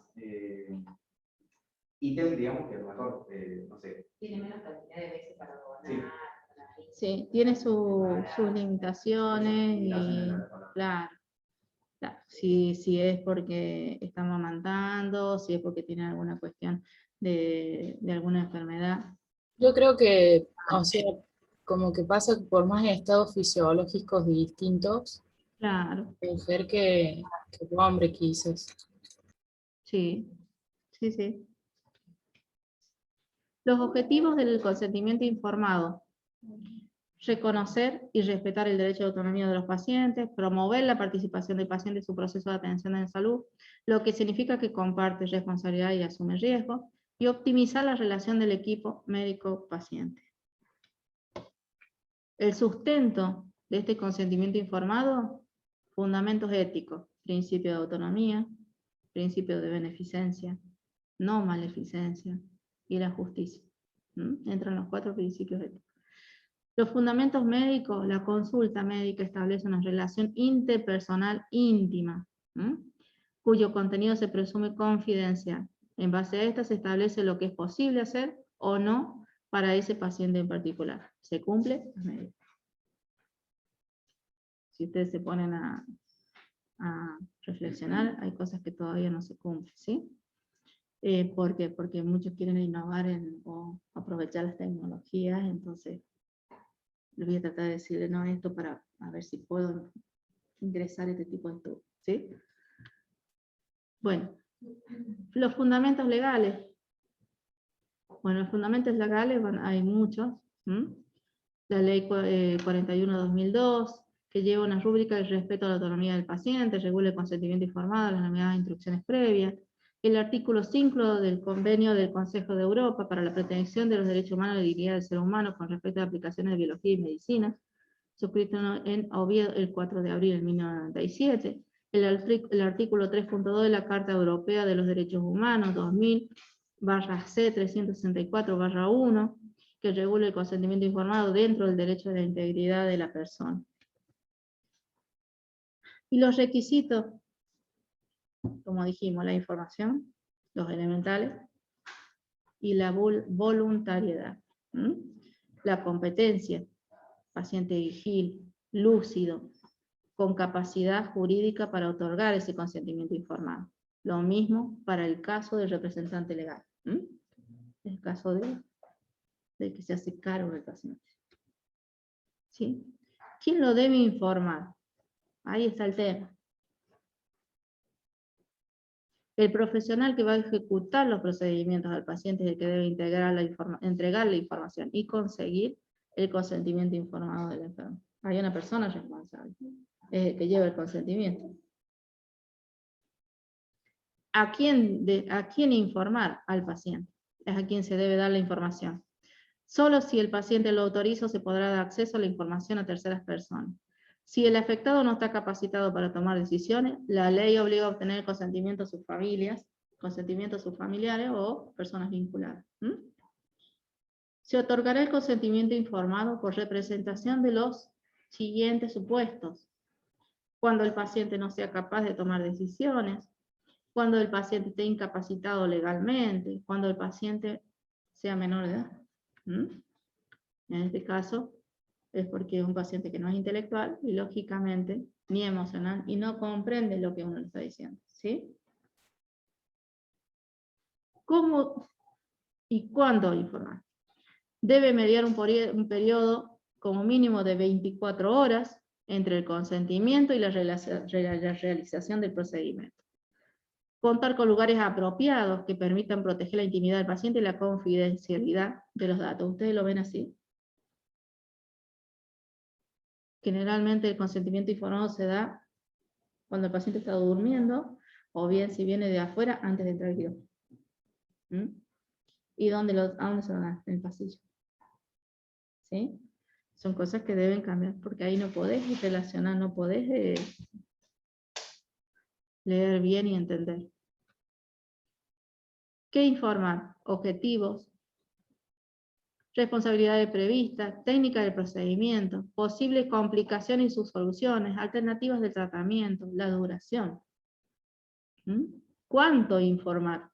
ítem, digamos, que a lo mejor, no sé. Tiene menos cantidad de veces para donar, Sí. para Sí, tiene sus limitaciones y claro, claro, si es porque está amamantando, si es porque tiene alguna cuestión de alguna enfermedad. Yo creo que, o sea, como que pasa por más estados fisiológicos distintos, Claro, mujer que hombre quizás. sí, sí, sí. Los objetivos del consentimiento informado: reconocer y respetar el derecho de autonomía de los pacientes, promover la participación del paciente en su proceso de atención en salud, lo que significa que comparte responsabilidad y asume riesgo, y optimizar la relación del equipo médico-paciente. El sustento de este consentimiento informado: fundamentos éticos, principio de autonomía, principio de beneficencia, no maleficencia y la justicia. Entran los 4 principios éticos. Los fundamentos médicos: la consulta médica establece una relación interpersonal íntima, cuyo contenido se presume confidencial. En base a esta se establece lo que es posible hacer o no para ese paciente en particular. Se cumple los médicos. Si ustedes se ponen a reflexionar, hay cosas que todavía no se cumplen, ¿sí? ¿Por qué? Porque muchos quieren innovar o aprovechar las tecnologías, entonces les voy a tratar de decirle no a esto para a ver si puedo ingresar este tipo de estudios, ¿sí? Bueno, los fundamentos legales. Bueno, los fundamentos legales, bueno, hay muchos. La ley 41/2002, que lleva una rúbrica del respeto a la autonomía del paciente, regula el consentimiento informado, las denominadas instrucciones previas. El artículo 5 del Convenio del Consejo de Europa para la protección de los derechos humanos y la dignidad del ser humano con respecto a aplicaciones de biología y medicina, suscrito en Oviedo el 4 de abril de 1997. El artículo 3.2 de la Carta Europea de los Derechos Humanos, 2000/C 364/1, que regula el consentimiento informado dentro del derecho de la integridad de la persona. Y los requisitos, como dijimos, la información, los elementales, y la voluntariedad. La competencia: paciente vigil, lúcido, con capacidad jurídica para otorgar ese consentimiento informado. Lo mismo para el caso del representante legal. El caso de que se hace cargo del paciente. ¿Sí? ¿Quién lo debe informar? Ahí está el tema. El profesional que va a ejecutar los procedimientos al paciente es el que debe entregar la información y conseguir el consentimiento informado del enfermo. Hay una persona responsable, es el que lleva el consentimiento. ¿A quién informar? Al paciente. Es a quien se debe dar la información. Solo si el paciente lo autoriza se podrá dar acceso a la información a terceras personas. Si el afectado no está capacitado para tomar decisiones, la ley obliga a obtener el consentimiento de sus familiares o personas vinculadas. Se otorgará el consentimiento informado por representación de los siguientes supuestos: cuando el paciente no sea capaz de tomar decisiones, cuando el paciente esté incapacitado legalmente, cuando el paciente sea menor de edad. En este caso, es porque es un paciente que no es intelectual y lógicamente ni emocional y no comprende lo que uno le está diciendo, ¿sí? ¿Cómo y cuándo informar? Debe mediar un periodo como mínimo de 24 horas entre el consentimiento y la realización del procedimiento. Contar con lugares apropiados que permitan proteger la intimidad del paciente y la confidencialidad de los datos. ¿Ustedes lo ven así? Generalmente el consentimiento informado se da cuando el paciente está durmiendo, o bien si viene de afuera antes de entrar al quirófano. ¿Y a dónde se lo dan? En el pasillo. ¿Sí? Son cosas que deben cambiar, porque ahí no podés relacionar, no podés leer bien y entender. ¿Qué informar? Objetivos, responsabilidades previstas, técnica del procedimiento, posibles complicaciones y sus soluciones, alternativas de tratamiento, la duración. ¿Cuánto informar?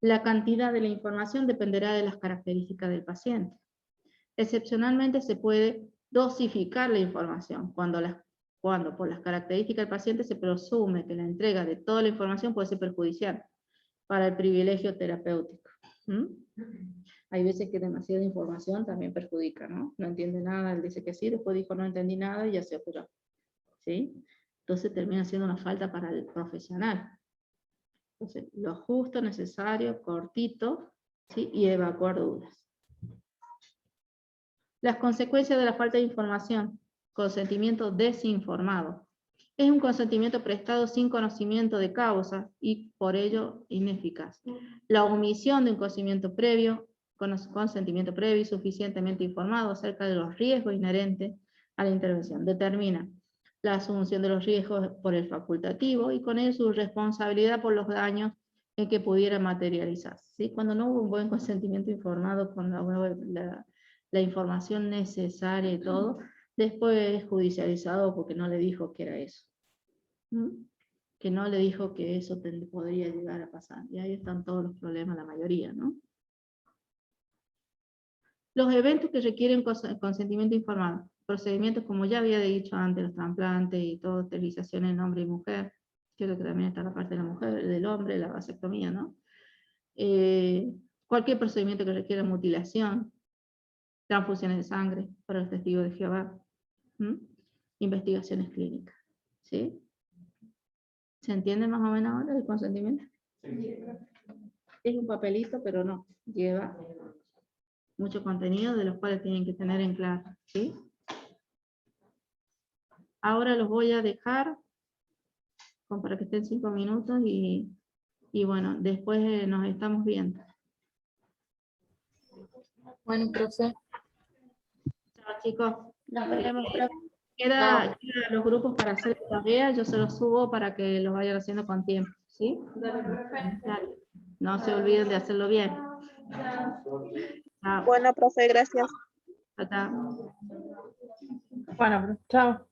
La cantidad de la información dependerá de las características del paciente. Excepcionalmente se puede dosificar la información cuando por las características del paciente se presume que la entrega de toda la información puede ser perjudicial para el privilegio terapéutico. ¿Mm? Hay veces que demasiada información también perjudica, ¿no? No entiende nada, él dice que sí, después dijo no entendí nada y ya se operó. ¿Sí? Entonces termina siendo una falta para el profesional. Entonces, lo justo, necesario, cortito, ¿sí? Y evacuar dudas. Las consecuencias de la falta de información. Consentimiento desinformado. Es un consentimiento prestado sin conocimiento de causa y por ello ineficaz. La omisión de un consentimiento previo y suficientemente informado acerca de los riesgos inherentes a la intervención. Determina la asunción de los riesgos por el facultativo y con ello su responsabilidad por los daños en que pudiera materializarse. ¿Sí? Cuando no hubo un buen consentimiento informado con la información necesaria y todo, después es judicializado porque no le dijo que era eso. ¿Mm? Que no le dijo que eso podría llegar a pasar. Y ahí están todos los problemas, la mayoría, ¿no? Los eventos que requieren consentimiento informado. Procedimientos, como ya había dicho antes, los trasplantes y todo, esterilización en hombre y mujer. Creo que también está la parte de la mujer, del hombre, la vasectomía, ¿no? Cualquier procedimiento que requiera mutilación, transfusiones de sangre para los testigos de Jehová, investigaciones clínicas, ¿sí? ¿Se entiende más o menos ahora el consentimiento? Sí. Es un papelito, pero no, lleva mucho contenido de los cuales tienen que tener en claro, ¿sí? Ahora los voy a dejar para que estén 5 minutos y bueno, después nos estamos viendo. Bueno, profe. Chao, chicos. Nos vemos, profe. Queda los grupos para hacer tareas, yo se los subo para que los vayan haciendo con tiempo, ¿sí? Dale. No se olviden de hacerlo bien. Chao. Bueno, profe, gracias. Chao. Bueno, chao.